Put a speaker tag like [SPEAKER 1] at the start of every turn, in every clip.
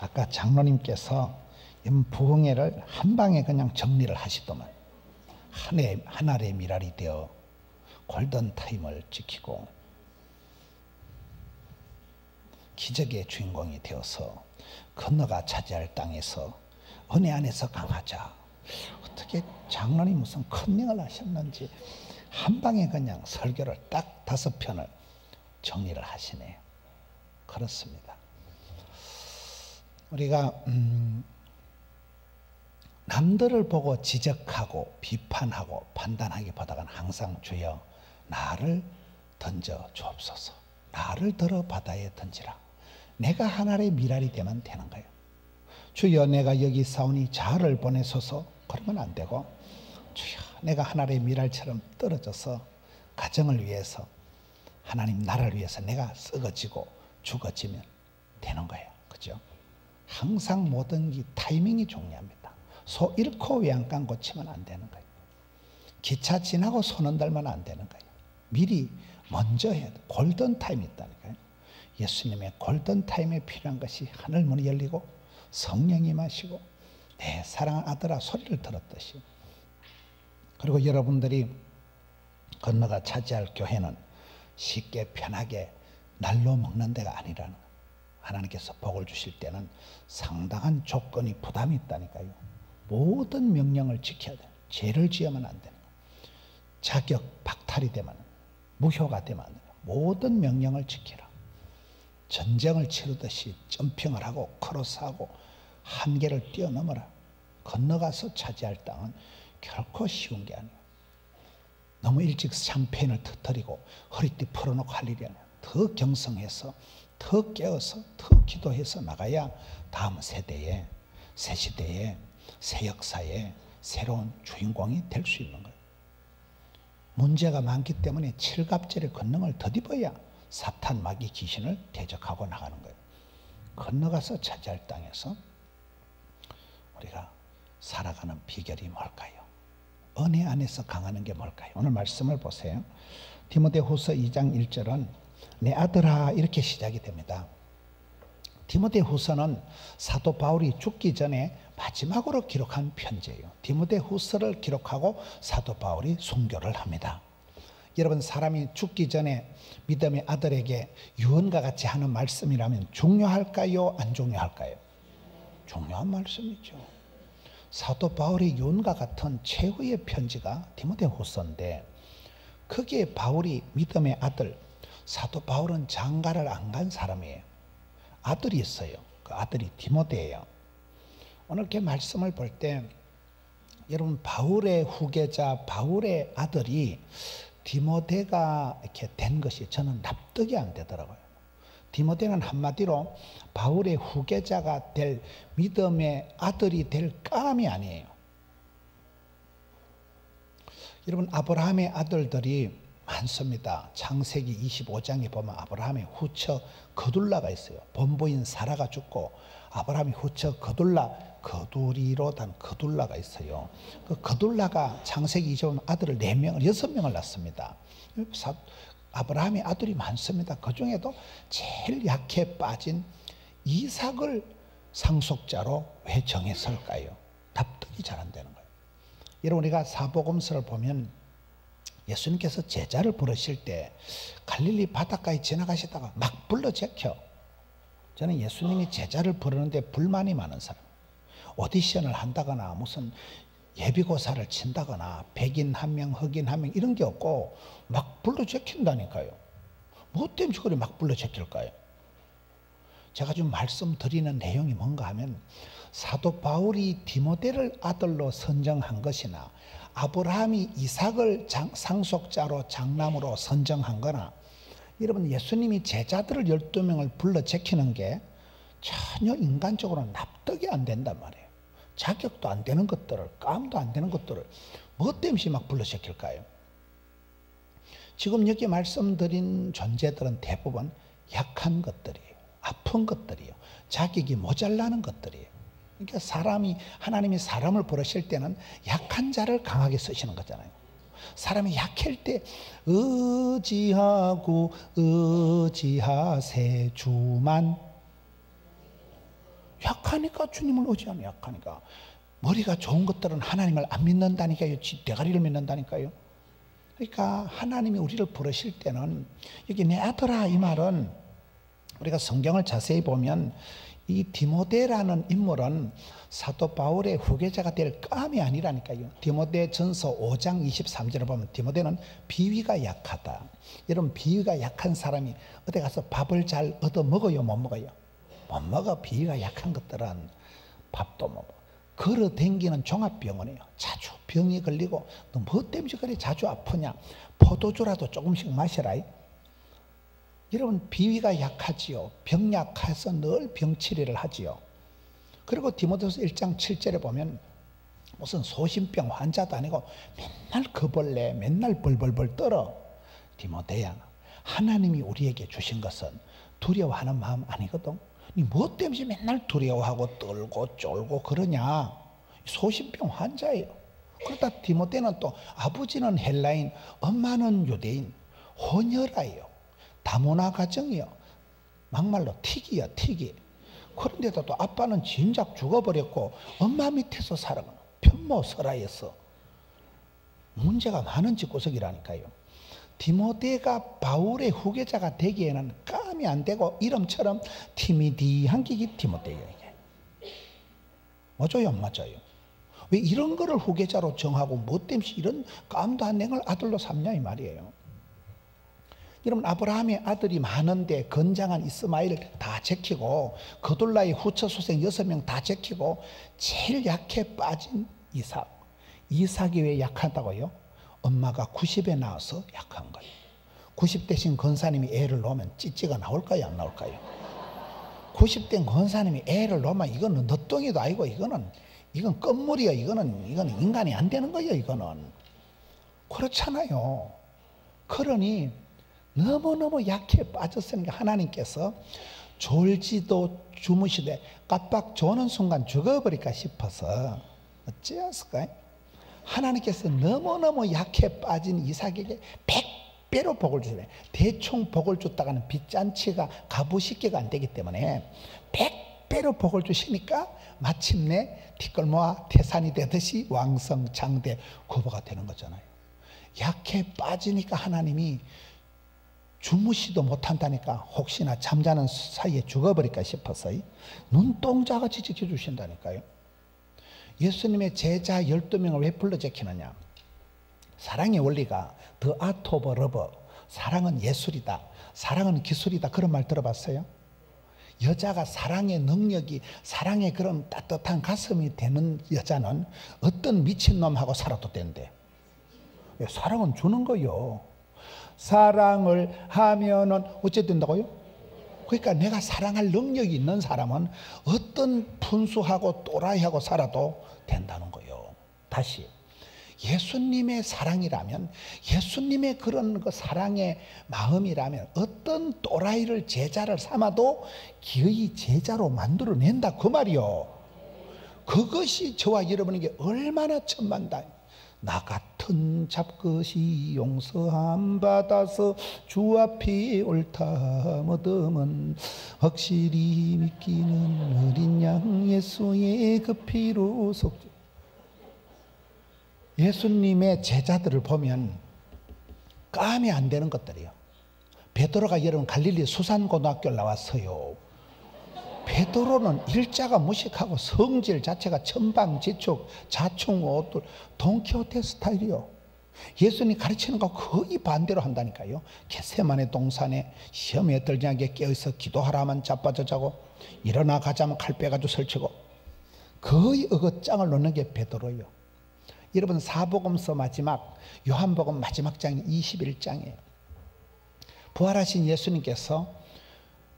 [SPEAKER 1] 아까 장로님께서 부흥회를 한 방에 그냥 정리를 하시더만 한 알의 미랄이 되어 골든타임을 지키고 기적의 주인공이 되어서 건너가 차지할 땅에서 은혜 안에서 강하자. 어떻게 장로님 무슨 컨닝을 하셨는지 한 방에 그냥 설교를 딱 5편을 정리를 하시네요. 그렇습니다. 우리가 남들을 보고 지적하고 비판하고 판단하기보다는 항상 주여 나를 던져 주옵소서. 나를 들어 바다에 던지라. 내가 하나의 미랄이 되면 되는 거예요. 주여 내가 여기 싸우니 자를 보내소서. 그러면 안 되고 주여 내가 하나의 미랄처럼 떨어져서 가정을 위해서 하나님 나라를 위해서 내가 썩어지고 죽어지면 되는 거예요. 그죠? 항상 모든 게 타이밍이 중요합니다. 소 잃고 외양간 고치면 안 되는 거예요. 기차 지나고 손 흔들면 안 되는 거예요. 미리 먼저 해야 돼. 골든타임이 있다니까요. 예수님의 골든타임에 필요한 것이 하늘문이 열리고 성령이 마시고 내 사랑하는 아들아 소리를 들었듯이. 그리고 여러분들이 건너가 차지할 교회는 쉽게 편하게 날로 먹는 데가 아니라는 거예요. 하나님께서 복을 주실 때는 상당한 조건이 부담이 있다니까요. 모든 명령을 지켜야 돼요. 죄를 지으면 안 되는 거예요. 자격 박탈이 되면 무효가 되면 안 돼요. 모든 명령을 지키라. 전쟁을 치르듯이 점핑을 하고 크로스하고 한계를 뛰어넘어라. 건너가서 차지할 땅은 결코 쉬운 게 아니에요. 너무 일찍 샴페인을 터뜨리고 허리띠 풀어놓고 할 일이 아니에요. 더 경성해서 더 깨어서 더 기도해서 나가야 다음 세대에 새 시대에 새 역사에 새로운 주인공이 될 수 있는 거예요. 문제가 많기 때문에 칠갑절의 권능을 덧입어야 사탄 마귀 귀신을 대적하고 나가는 거예요. 건너가서 차지할 땅에서 우리가 살아가는 비결이 뭘까요? 은혜 안에서 강하는 게 뭘까요? 오늘 말씀을 보세요. 디모데후서 2장 1절은 내 아들아 이렇게 시작이 됩니다. 디모데후서는 사도 바울이 죽기 전에 마지막으로 기록한 편지예요. 디모데후서를 기록하고 사도 바울이 순교를 합니다. 여러분 사람이 죽기 전에 믿음의 아들에게 유언과 같이 하는 말씀이라면 중요할까요? 안 중요할까요? 중요한 말씀이죠. 사도 바울이 유언과 같은 최후의 편지가 디모데후서인데 거기에 바울이 믿음의 아들, 사도 바울은 장가를 안 간 사람이에요. 아들이 있어요. 그 아들이 디모데예요. 오늘 이렇게 말씀을 볼 때 여러분 바울의 후계자 바울의 아들이 디모데가 이렇게 된 것이 저는 납득이 안 되더라고요. 디모데는 한마디로 바울의 후계자가 될 믿음의 아들이 될 감이 아니에요. 여러분 아브라함의 아들들이 많습니다. 창세기 25장에 보면 아브라함의 후처 거둘라가 있어요. 본부인 사라가 죽고 아브라함이 후처 거둘리로 단 거둘라가 있어요. 그 거둘라가 창세기 25장 아들을 4명을 6명을 낳습니다. 아브라함의 아들이 많습니다. 그 중에도 제일 약해 빠진 이삭을 상속자로 왜 정했을까요? 납득이 잘 안 되는 거예요. 여러분 우리가 사복음서를 보면 예수님께서 제자를 부르실 때 갈릴리 바닷가에 지나가시다가 막 불러 제켜. 저는 예수님이 제자를 부르는데 불만이 많은 사람, 오디션을 한다거나 무슨 예비고사를 친다거나 백인 한 명, 흑인 한 명 이런 게 없고 막 불러 제킨다니까요. 뭐 때문에 그래 막 불러 제킬까요? 제가 좀 말씀드리는 내용이 뭔가 하면 사도 바울이 디모데를 아들로 선정한 것이나 아브라함이 이삭을 상속자로 장남으로 선정한 거나 여러분 예수님이 제자들을 12명을 불러 제키는 게 전혀 인간적으로 납득이 안 된단 말이에요. 자격도 안 되는 것들을 감도 안 되는 것들을 뭐 때문에 막 불러 제킬까요? 지금 여기 말씀드린 존재들은 대부분 약한 것들이에요. 아픈 것들이에요. 자격이 모자라는 것들이에요. 그러니까 하나님이 사람을 부르실 때는 약한 자를 강하게 쓰시는 거잖아요. 사람이 약할 때 의지하고 의지하세 주만. 약하니까 주님을 의지하는, 약하니까. 머리가 좋은 것들은 하나님을 안 믿는다니까요. 지 대가리를 믿는다니까요. 그러니까 하나님이 우리를 부르실 때는, 여기 내 아들아 이 말은 우리가 성경을 자세히 보면 이 디모데라는 인물은 사도 바울의 후계자가 될 감이 아니라니까요. 디모데 전서 5장 23절을 보면 디모데는 비위가 약하다. 여러분, 비위가 약한 사람이 어디 가서 밥을 잘 얻어 먹어요, 못 먹어요? 못 먹어. 비위가 약한 것들은 밥도 못 먹어. 걸어 댕기는 종합병원이에요. 자주 병이 걸리고, 너 뭐 때문에 그래 자주 아프냐? 포도주라도 조금씩 마셔라. 여러분, 비위가 약하지요. 병약해서 늘 병치레를 하지요. 그리고 디모데후서 1장 7절에 보면 무슨 소심병 환자도 아니고 맨날 거벌레, 맨날 벌벌벌 떨어. 디모데야, 하나님이 우리에게 주신 것은 두려워하는 마음 아니거든. 니 뭐 때문에 맨날 두려워하고 떨고 쫄고 그러냐? 소심병 환자예요. 그러다 디모데는 또 아버지는 헬라인, 엄마는 유대인, 혼혈아예요. 다문화 가정이요. 막말로 틱이야, 틱이. 그런데도 또 아빠는 진작 죽어버렸고 엄마 밑에서 살아가는 편모 설아였어. 문제가 많은 집구석이라니까요. 디모데가 바울의 후계자가 되기에는 감이 안 되고, 이름처럼 티미디한 게 디모데예요. 맞아요, 안 맞아요? 왜 이런 거를 후계자로 정하고 뭐 때문에 이런 감도 안 된 걸 아들로 삼냐 이 말이에요. 여러분, 아브라함의 아들이 많은데 건장한 이스마엘 다 제키고, 그돌라의 후처 소생 6명 다 제키고, 제일 약해 빠진 이삭. 이삭이 왜 약하다고요? 엄마가 90에 나와서 약한 거예요. 90대신 권사님이 애를 놓으면 찌찌가 나올까요, 안 나올까요? 90대 권사님이 애를 놓으면 이거는 너똥이도 아니고 이건 껌물이야. 이거는 인간이 안 되는 거예요. 이거는 그렇잖아요. 그러니 너무너무 약해 빠졌으니까 하나님께서 졸지도 주무시되 깜빡 조는 순간 죽어버릴까 싶어서 어찌했을까요? 하나님께서 너무너무 약해 빠진 이삭에게 100배로 복을 주시네. 대충 복을 줬다가는 빚잔치가 가부식계가 안 되기 때문에 100배로 복을 주시니까 마침내 티끌모아 태산이 되듯이 왕성장대 구보가 되는 거잖아요. 약해 빠지니까 하나님이 주무시도 못한다니까, 혹시나 잠자는 사이에 죽어버릴까 싶어서 눈동자같이 지켜주신다니까요. 예수님의 제자 12명을 왜 불러 제키느냐? 사랑의 원리가 The art of love, 사랑은 예술이다, 사랑은 기술이다, 그런 말 들어봤어요? 여자가 사랑의 능력이, 사랑의 그런 따뜻한 가슴이 되는 여자는 어떤 미친놈하고 살아도 된대. 사랑은 주는 거요. 사랑을 하면은 어째 된다고요? 그러니까 내가 사랑할 능력이 있는 사람은 어떤 분수하고 또라이하고 살아도 된다는 거예요. 다시, 예수님의 사랑이라면, 예수님의 그런 그 사랑의 마음이라면 어떤 또라이를 제자를 삼아도 기어이 제자로 만들어낸다 그 말이요. 그것이 저와 여러분에게 얼마나 천만다. 나 같은 잡것이 용서함 받아서 주 앞에 옳다 얻음은 확실히 믿기는 어린 양 예수의 그 피로 속. 예수님의 제자들을 보면 감이 안 되는 것들이에요. 베드로가 여러분 갈릴리 수산고등학교를 나왔어요. 베드로는 일자가 무식하고 성질 자체가 천방지축, 자충우돌, 돈키호테 스타일이요. 예수님 가르치는 거 거의 반대로 한다니까요. 겟세마네 동산에 시험에 들지 않게 깨어있어 기도하라면 자빠져 자고, 일어나 가자면 칼 빼가지고 설치고, 거의 어긋장을 놓는 게 베드로예요. 여러분, 사복음서 마지막, 요한복음 마지막 장이 21장이에요. 부활하신 예수님께서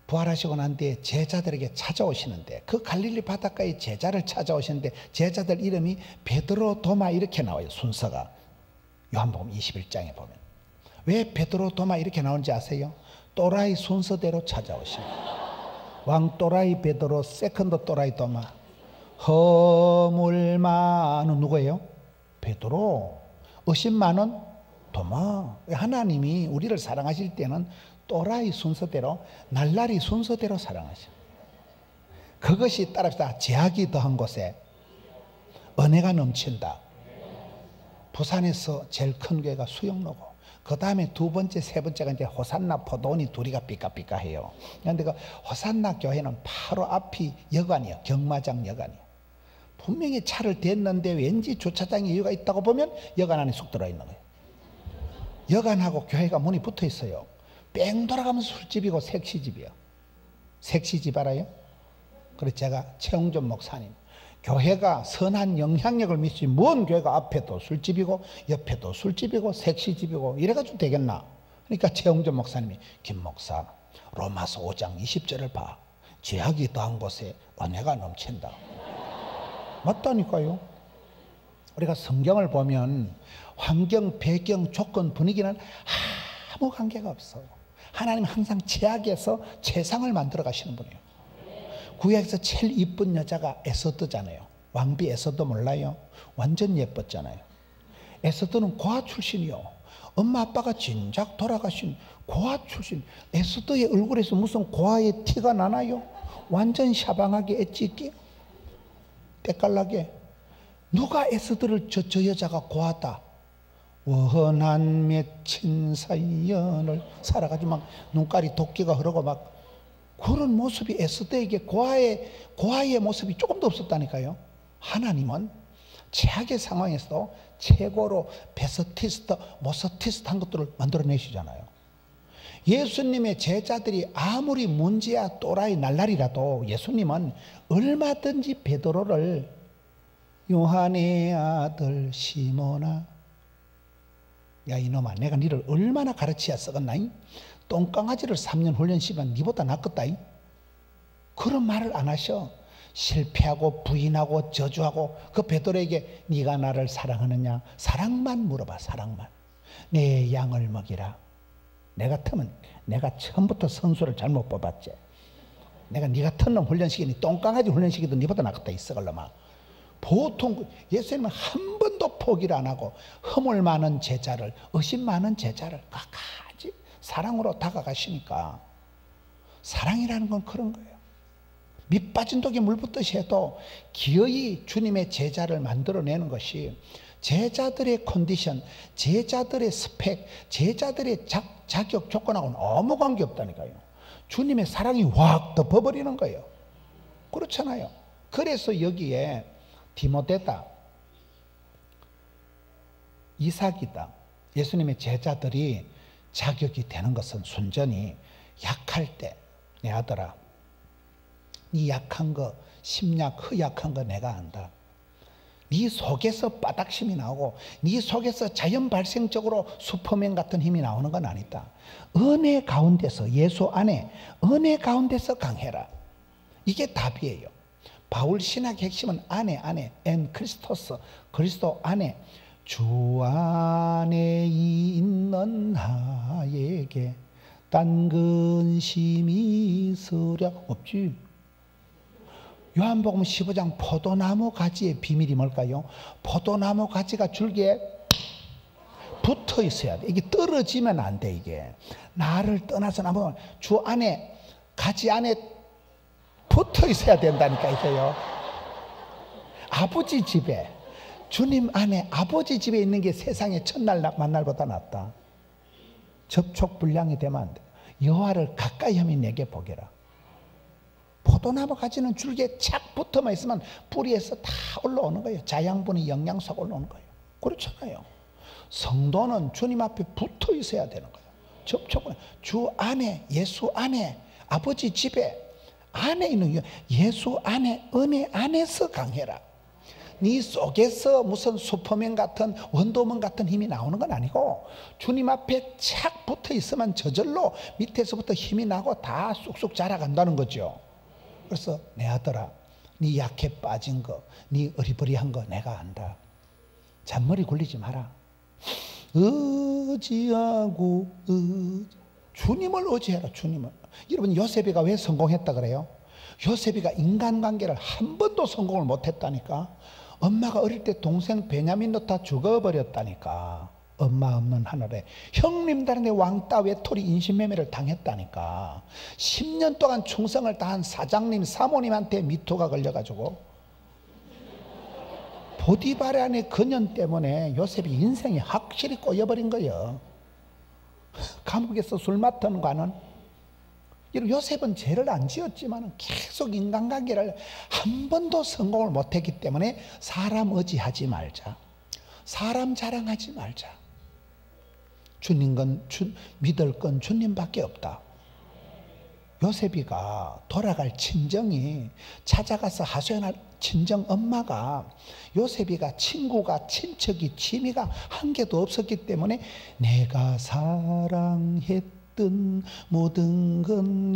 [SPEAKER 1] 부활하시고 난 뒤에 제자들에게 찾아오시는데, 그 갈릴리 바닷가에 제자를 찾아오시는데 제자들 이름이 베드로, 도마 이렇게 나와요. 순서가 요한복음 21장에 보면. 왜 베드로, 도마 이렇게 나오는지 아세요? 또라이 순서대로 찾아오시는 왕또라이 베드로, 세컨드 또라이 도마, 허물 많은 누구예요? 베드로. 의심 많은 도마. 하나님이 우리를 사랑하실 때는 또라이 순서대로, 날라리 순서대로 사랑하셔. 그것이 따라합시다. 제약이 더한 곳에 은혜가 넘친다. 부산에서 제일 큰 교회가 수영로고, 그 다음에 두 번째, 세 번째가 이제 호산나 포도원이 둘이가 삐까삐까해요. 그런데 그 호산나 교회는 바로 앞이 여관이에요. 경마장 여관이에요. 분명히 차를 댔는데 왠지 주차장에 이유가 있다고 보면 여관 안에 쏙 들어있는 거예요. 여관하고 교회가 문이 붙어 있어요. 뺑 돌아가면 술집이고 섹시집이에요. 섹시집 알아요? 그래서 제가 최홍준 목사님, 교회가 선한 영향력을 미치지 뭔 교회가 앞에도 술집이고 옆에도 술집이고 섹시집이고 이래가지고 되겠나? 그러니까 최홍준 목사님이, 김 목사, 로마서 5장 20절을 봐. 죄악이 더한 곳에 은혜가 넘친다. 맞다니까요. 우리가 성경을 보면 환경, 배경, 조건, 분위기는 아무 관계가 없어. 하나님 항상 죄악에서 최상을 만들어 가시는 분이에요. 구약에서 제일 이쁜 여자가 에서드잖아요. 왕비 에서드 몰라요? 완전 예뻤잖아요. 에서드는 고아 출신이요. 엄마 아빠가 진작 돌아가신 고아 출신. 에서드의 얼굴에서 무슨 고아의 티가 나나요? 완전 샤방하게 엣지있게 때깔나게. 누가 에서드를 저 여자가 고아다, 원한 맺힌 사연을 살아가지고 막 눈깔이 도끼가 흐르고 막 그런 모습이 에스더에게 고아의 모습이 조금도 없었다니까요. 하나님은 최악의 상황에서도 최고로 베스티스트, 모스티스트한 것들을 만들어내시잖아요. 예수님의 제자들이 아무리 문제야 또라이 날라리라도 예수님은 얼마든지 베드로를, 요한의 아들 시몬아, 야 이놈아, 내가 니를 얼마나 가르치야 썩었나잉? 똥강아지를 3년 훈련시키면 니보다 낫겠다잉? 그런 말을 안 하셔. 실패하고 부인하고 저주하고 그 베드로에게 네가 나를 사랑하느냐? 사랑만 물어봐. 사랑만. 내 양을 먹이라. 내 같으면 내가 처음부터 선수를 잘못 뽑았지. 내가 니 같은 놈 훈련시키니 똥강아지 훈련시키도 니보다 낫겠다 이 썩을놈아. 보통 예수님은 한 번도 포기를 안 하고 허물 많은 제자를, 의심 많은 제자를 끝까지 사랑으로 다가가시니까. 사랑이라는 건 그런 거예요. 밑 빠진 독에 물 붓듯이 해도 기어이 주님의 제자를 만들어내는 것이 제자들의 컨디션, 제자들의 스펙, 제자들의 자격 조건하고는 아무 관계없다니까요. 주님의 사랑이 확 덮어버리는 거예요. 그렇잖아요. 그래서 여기에 디모데다, 이삭이다, 예수님의 제자들이 자격이 되는 것은 순전히 약할 때, 내 아들아, 네 약한 거, 심약, 허약한 거 내가 안다. 네 속에서 바닥심이 나오고 네 속에서 자연 발생적으로 슈퍼맨 같은 힘이 나오는 건 아니다. 은혜 가운데서, 예수 안에 은혜 가운데서 강해라. 이게 답이에요. 바울 신학의 핵심은 안에 엔 크리스토스, 그리스도 안에, 주 안에 있는 나에게 딴 근심이 있으랴 없지. 요한복음 15장 포도나무 가지의 비밀이 뭘까요? 포도나무 가지가 줄기에 붙어 있어야 돼. 이게 떨어지면 안 돼. 이게 나를 떠나서 나무, 주 안에, 가지 안에 붙어 있어야 된다니까. 이거요. 아버지 집에, 주님 안에, 아버지 집에 있는 게 세상의 첫날 만날보다 낫다. 접촉 불량이 되면 안 돼. 여호와를 가까이 하면 내게 보게라. 포도나무 가지는 줄기에 착 붙어만 있으면 뿌리에서 다 올라오는 거예요. 자양분이 영양소가 올라오는 거예요. 그렇잖아요. 성도는 주님 앞에 붙어 있어야 되는 거예요. 접촉은 주 안에, 예수 안에, 아버지 집에 안에 있는, 예수 안에, 은혜 안에서 강해라. 네 속에서 무슨 슈퍼맨 같은, 원더우먼 같은 힘이 나오는 건 아니고 주님 앞에 착 붙어 있으면 저절로 밑에서부터 힘이 나고 다 쑥쑥 자라간다는 거죠. 그래서 내 아들아, 네 약해 빠진 거, 네 어리버리한 거 내가 안다. 잔머리 굴리지 마라. 의지하고 주님을 의지해라. 주님을. 여러분, 요셉이가 왜 성공했다 그래요? 요셉이가 인간관계를 한 번도 성공을 못했다니까. 엄마가 어릴 때 동생 베냐민도 다 죽어버렸다니까. 엄마 없는 하늘에 형님들한테 왕따 외톨이 인신매매를 당했다니까. 10년 동안 충성을 다한 사장님 사모님한테 미투가 걸려가지고 보디발의 안에 근연 때문에 요셉이 인생이 확실히 꼬여버린 거예요. 감옥에서 술 맡은 과는 요셉은 죄를 안 지었지만 계속 인간관계를 한 번도 성공을 못했기 때문에 사람 의지하지 말자, 사람 자랑하지 말자. 주님 믿을 건 주님밖에 없다. 요셉이가 돌아갈 친정이 찾아가서 하소연할 친정 엄마가 요셉이가 친구가 친척이 취미가 한 개도 없었기 때문에 내가 사랑했던 모든 건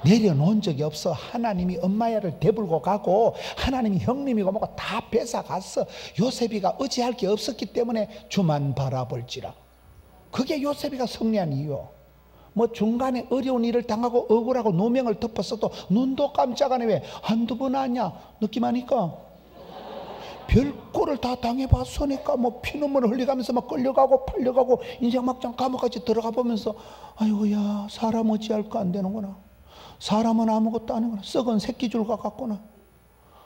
[SPEAKER 1] 내려놓은 적이 없어. 하나님이 엄마야를 대불고 가고 하나님이 형님이고 뭐고 다 뺏어갔어. 요셉이가 의지할 게 없었기 때문에 주만 바라볼지라. 그게 요셉이가 승리한 이유. 뭐 중간에 어려운 일을 당하고 억울하고 누명을 덮었어도 눈도 깜짝 안 해. 왜? 한두 번 아니야. 느낌 아니까 별꼴을 다 당해봤으니까 뭐 피눈물 흘리가면서 막 끌려가고 팔려가고 인생 막장 감옥까지 들어가 보면서 아이고야, 사람 어찌할 거 안 되는구나. 사람은 아무것도 아니구나. 썩은 새끼줄과 같구나.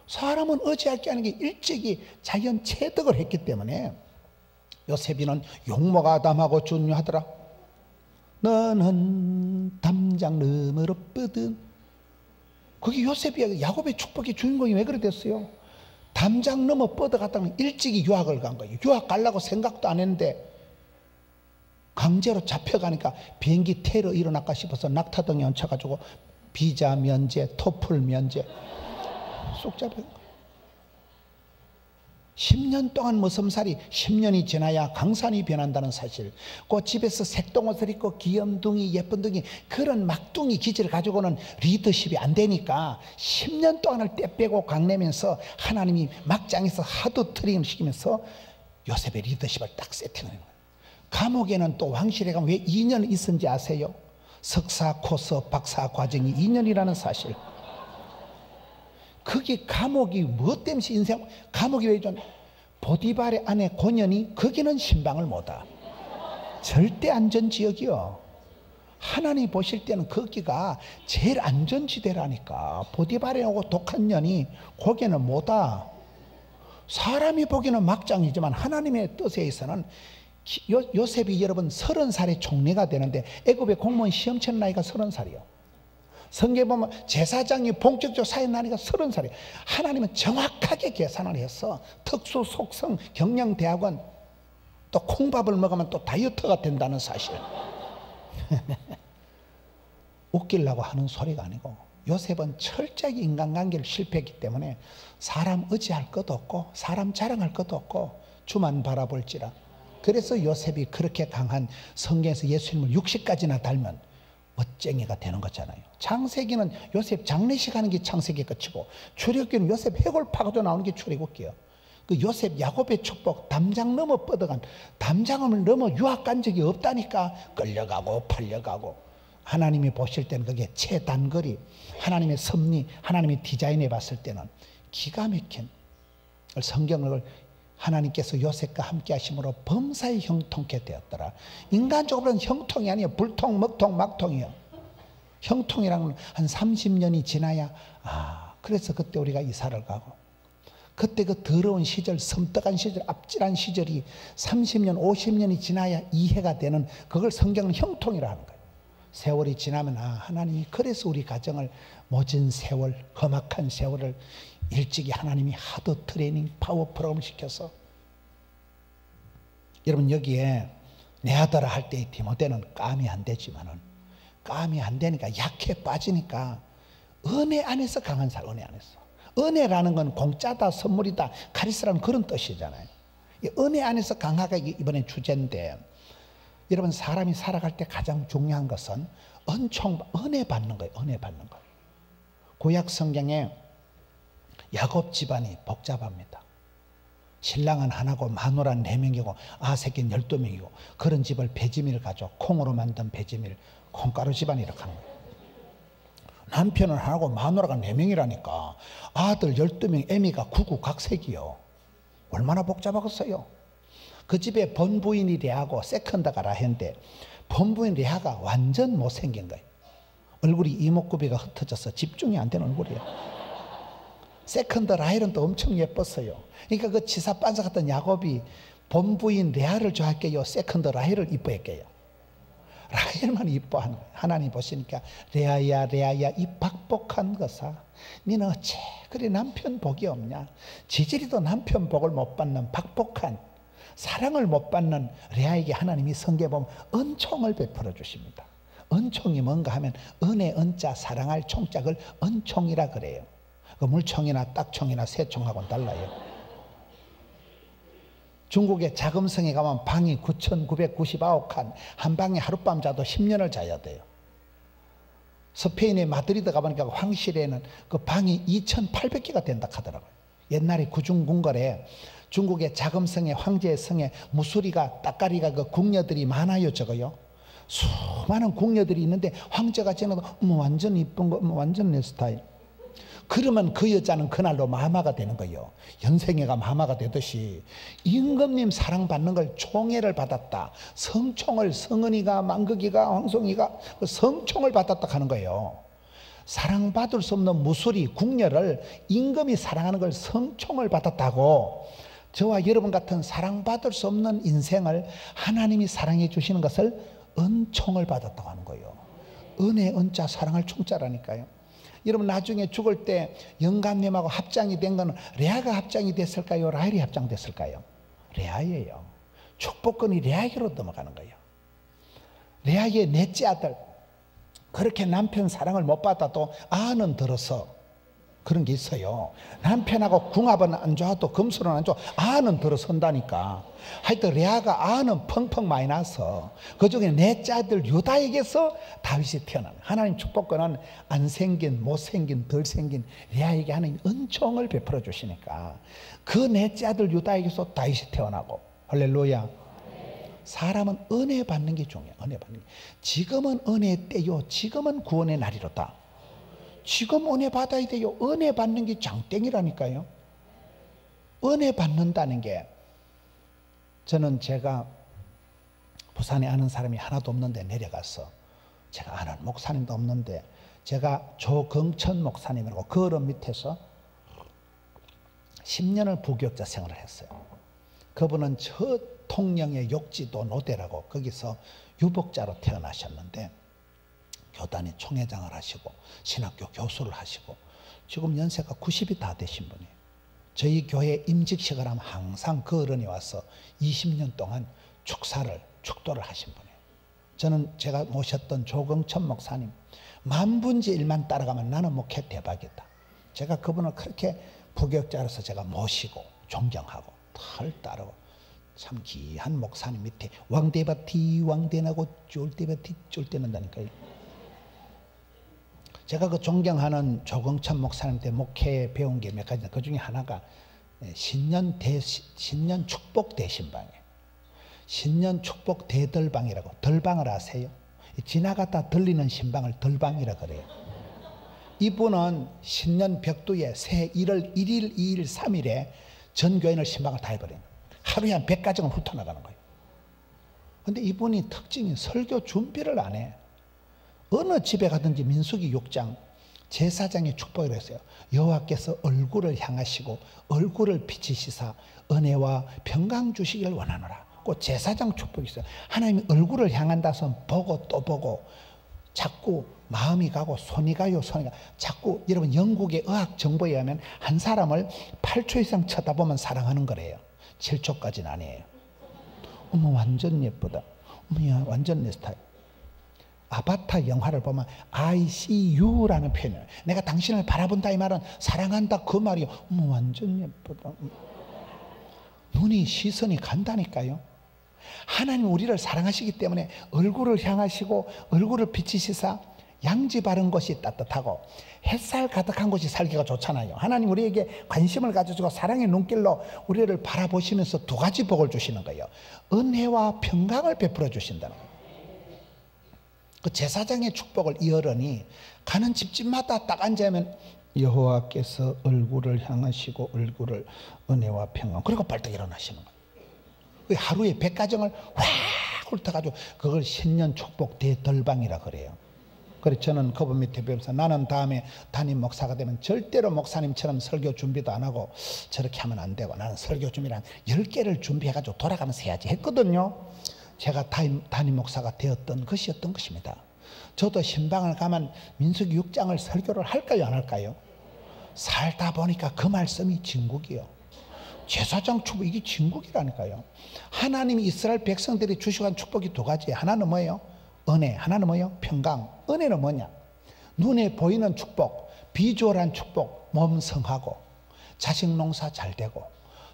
[SPEAKER 1] 사람은 어찌할 게 아닌 게 일찍이 자연 체득을 했기 때문에 요셉이는 용모가 아담하고 준유하더라. 너는 담장 너머로 뻗은. 그게 요셉이 야곱의 축복의 주인공이 왜 그래 됐어요? 담장 넘어 뻗어갔다면 일찍이 유학을 간 거예요. 유학 가려고 생각도 안 했는데 강제로 잡혀가니까 비행기 테러 일어날까 싶어서 낙타등에 얹혀가지고 비자 면제, 토플 면제 쏙 잡혀간 거예요. 10년 동안 머슴살이 10년이 지나야 강산이 변한다는 사실. 그 집에서 색동옷을 입고 귀염둥이 예쁜둥이 그런 막둥이 기질을 가지고는 리더십이 안 되니까 10년 동안을 떼 빼고 강내면서 하나님이 막장에서 하도 트레이닝 시키면서 요셉의 리더십을 딱 세팅하는 거예요. 감옥에는 또 왕실에 가면 왜 2년 있은지 아세요? 석사, 코스, 박사 과정이 2년이라는 사실. 그게 감옥이 뭐 때문에 인생, 감옥이 왜 좀 보디발의 아내 고년이 거기는 신방을 못하. 절대 안전지역이요. 하나님 보실 때는 거기가 제일 안전지대라니까. 보디발에 오고 독한 년이 거기는 못하. 사람이 보기는 막장이지만 하나님의 뜻에 의해서는 요셉이 여러분 30살에 총리가 되는데 애굽의 공무원 시험 치는 나이가 30살이요. 성경에 보면 제사장이 본격적으로 사회 나이가 30살이에요. 하나님은 정확하게 계산을 해서 특수 속성 경영대학원 또 콩밥을 먹으면 또 다이어트가 된다는 사실. 웃기려고 하는 소리가 아니고 요셉은 철저하게 인간관계를 실패했기 때문에 사람 의지할 것도 없고 사람 자랑할 것도 없고 주만 바라볼지라. 그래서 요셉이 그렇게 강한 성경에서 예수님을 60까지나 닮은 멋쟁이가 되는 거잖아요. 창세기는 요셉 장례식 하는 게 창세기 끝이고 출애굽기는 요셉 해골 파고도 나오는 게 출애굽기예요. 그 요셉 야곱의 축복 담장 넘어 뻗어간 담장을 넘어 유학 간 적이 없다니까. 끌려가고 팔려가고 하나님이 보실 때는 그게 최단거리 하나님의 섭리 하나님의 디자인해 봤을 때는 기가 막힌 성경을 하나님께서 요셉과 함께 하심으로 범사에 형통케 되었더라. 인간적으로는 형통이 아니에요. 불통, 먹통, 막통이요. 형통이라는 한 30년이 지나야 그래서 그때 우리가 이사를 가고 그때 그 더러운 시절, 섬뜩한 시절, 앞질한 시절이 30년, 50년이 지나야 이해가 되는 그걸 성경은 형통이라 하는 거예요. 세월이 지나면 하나님이 그래서 우리 가정을 모진 세월, 험악한 세월을 일찍이 하나님이 하도 트레이닝 파워 프로그램을 시켜서. 여러분 여기에 내 아들아 할 때 디모데는 까미 안 되지만은 까미 안 되니까 약해 빠지니까 은혜 안에서 강한 사람. 은혜 안에서. 은혜라는 건 공짜다 선물이다 카리스라는 그런 뜻이잖아요. 은혜 안에서 강하가 이번에 주제인데 여러분 사람이 살아갈 때 가장 중요한 것은 은혜 받는 거예요. 은혜 받는 거. 구약 성경에 야곱 집안이 복잡합니다. 신랑은 하나고 마누라는 4명이고 아새끼는 12명이고 그런 집을 배지밀 가져 콩으로 만든 배지밀 콩가루 집안이 이렇게 하는 거예요. 남편은 하나고 마누라가 4명이라니까 아들 12명 애미가 9구 각색이요. 얼마나 복잡하겠어요. 그 집에 본부인이 레아고 세컨드가 라헬인데 본부인 레아가 완전 못생긴 거예요. 얼굴이 이목구비가 흩어져서 집중이 안 되는 얼굴이에요. 세컨드 라헬은 또 엄청 예뻤어요. 그러니까 그 지사 빤사 같은 야곱이 본부인 레아를 좋아할게요, 세컨드 라헬을 이뻐했게요? 라헬만 이뻐하는 거예요. 하나님 보시니까 레아야 레아야 이 박복한 것아, 니는 어째 그리 남편 복이 없냐. 지질이도 남편 복을 못 받는 박복한, 사랑을 못 받는 레아에게 하나님이 성경에 보면 은총을 베풀어 주십니다. 은총이 뭔가 하면 은혜 은자 사랑할 총짝을 은총이라 그래요. 그 물총이나 딱총이나 새총하고는 달라요. 중국의 자금성에 가면 방이 9,999칸, 한 방에 하룻밤 자도 10년을 자야 돼요. 스페인의 마드리드 가보니까 황실에는 그 방이 2,800개가 된다 하더라고요. 옛날에 구중궁궐에 중국의 자금성의 황제의 성에 무수리가 따까리가 그 궁녀들이 많아요. 저거요. 수많은 궁녀들이 있는데 황제가 지나도 완전 이쁜 거, 완전 내 스타일. 그러면 그 여자는 그날로 마마가 되는 거예요. 연생애가 마마가 되듯이 임금님 사랑받는 걸 총애를 받았다. 성총을 성은이가 망극이가 황송이가 성총을 받았다 하는 거예요. 사랑받을 수 없는 무술이 궁녀를 임금이 사랑하는 걸 성총을 받았다고, 저와 여러분 같은 사랑받을 수 없는 인생을 하나님이 사랑해 주시는 것을 은총을 받았다고 하는 거예요. 은혜 은자 사랑할 총자라니까요. 여러분 나중에 죽을 때 영감님하고 합장이 된 거는 레아가 합장이 됐을까요? 라헬이 합장됐을까요? 레아예요. 축복권이 레아에게로 넘어가는 거예요. 레아의 넷째 아들, 그렇게 남편 사랑을 못 받아도 아는 들어서 그런 게 있어요. 남편하고 궁합은 안 좋아도 금술은 안 좋아, 아는 들어선다니까. 하여튼 레아가 아는 펑펑 많이 나서 그중에 넷째 아들 유다에게서 다윗이 태어난, 하나님 축복권은 안 생긴 못생긴 덜 생긴 레아에게 하나님 은총을 베풀어 주시니까 그 넷째 아들 유다에게서 다윗이 태어나고. 할렐루야. 사람은 은혜 받는 게 중요해요. 은혜 받는 게. 지금은 은혜 때요, 지금은 구원의 날이로다. 지금 은혜 받아야 돼요. 은혜 받는 게 장땡이라니까요. 은혜 받는다는 게, 저는 제가 부산에 아는 사람이 하나도 없는데 내려가서, 제가 아는 목사님도 없는데 제가 조경천 목사님이라고 그런 밑에서 10년을 부교육자 생활을 했어요. 그분은 저 통영의 욕지도 노대라고 거기서 유복자로 태어나셨는데 교단의 총회장을 하시고 신학교 교수를 하시고 지금 연세가 90이 다 되신 분이에요. 저희 교회 임직식을 하면 항상 그 어른이 와서 20년 동안 축도를 하신 분이에요. 저는 제가 모셨던 조경천 목사님, 만분지 일만 따라가면 나는 목회 대박이다. 제가 그분을 그렇게 부교육자로서 제가 모시고 존경하고 털 따르고, 참 귀한 목사님 밑에 왕대밭이 왕대나고 쫄대밭이 쫄대는다니까요. 제가 그 존경하는 조경천 목사님한테 목회에 배운 게 몇 가지인데 그 중에 하나가 신년 축복 대신방이에요. 신년 축복 대들방이라고. 들방을 아세요? 지나가다 들리는 신방을 들방이라 그래요. 이분은 신년 벽두에 새 1월 1일, 2일, 3일에 전 교인을 신방을 다 해버려요. 하루에 한 100가정을 훑어나가는 거예요. 근데 이분이 특징이 설교 준비를 안 해. 어느 집에 가든지 민수기 6장 제사장의 축복이라고 했어요. 여호와께서 얼굴을 향하시고 얼굴을 비치시사 은혜와 평강 주시기를 원하노라. 그 제사장 축복이 있어요. 하나님이 얼굴을 향한다서 보고 또 보고 자꾸 마음이 가고 손이 가요. 자꾸, 여러분 영국의 의학 정보에 의하면 한 사람을 8초 이상 쳐다보면 사랑하는 거래요. 7초까지는 아니에요. 어머 완전 예쁘다. 어머 완전 내 스타일. 아바타 영화를 보면 I see you라는 표현이에요. 내가 당신을 바라본다 이 말은 사랑한다 그 말이요. 어머 완전 예쁘다. 눈이 시선이 간다니까요. 하나님 우리를 사랑하시기 때문에 얼굴을 향하시고 얼굴을 비치시사 양지 바른 곳이 따뜻하고 햇살 가득한 곳이 살기가 좋잖아요. 하나님 우리에게 관심을 가져주고 사랑의 눈길로 우리를 바라보시면서 두 가지 복을 주시는 거예요. 은혜와 평강을 베풀어 주신다는 거예요. 그 제사장의 축복을 이 어른이 가는 집집마다 딱 앉으면 여호와께서 얼굴을 향하시고 얼굴을 은혜와 평강, 그리고 벌떡 일어나시는 거예요. 그 하루에 100가정을 확 훑어가지고 그걸 신년 축복 대덜방이라 그래요. 그래서 저는 그분 밑에 배우면서 나는 다음에 담임 목사가 되면 절대로 목사님처럼 설교 준비도 안 하고 저렇게 하면 안 되고 나는 설교 준비를 한 10개를 준비해가지고 돌아가면서 해야지 했거든요. 제가 담임 목사가 되었던 것이었던 것입니다. 저도 신방을 가면 민수기 6장을 설교를 할까요 안 할까요? 살다 보니까 그 말씀이 진국이요. 제사장 축복 이게 진국이라니까요. 하나님이 이스라엘 백성들이 주시고 한 축복이 두 가지. 하나는 뭐예요? 은혜. 하나는 뭐예요? 평강. 은혜는 뭐냐? 눈에 보이는 축복, 비주얼한 축복, 몸 성하고 자식 농사 잘 되고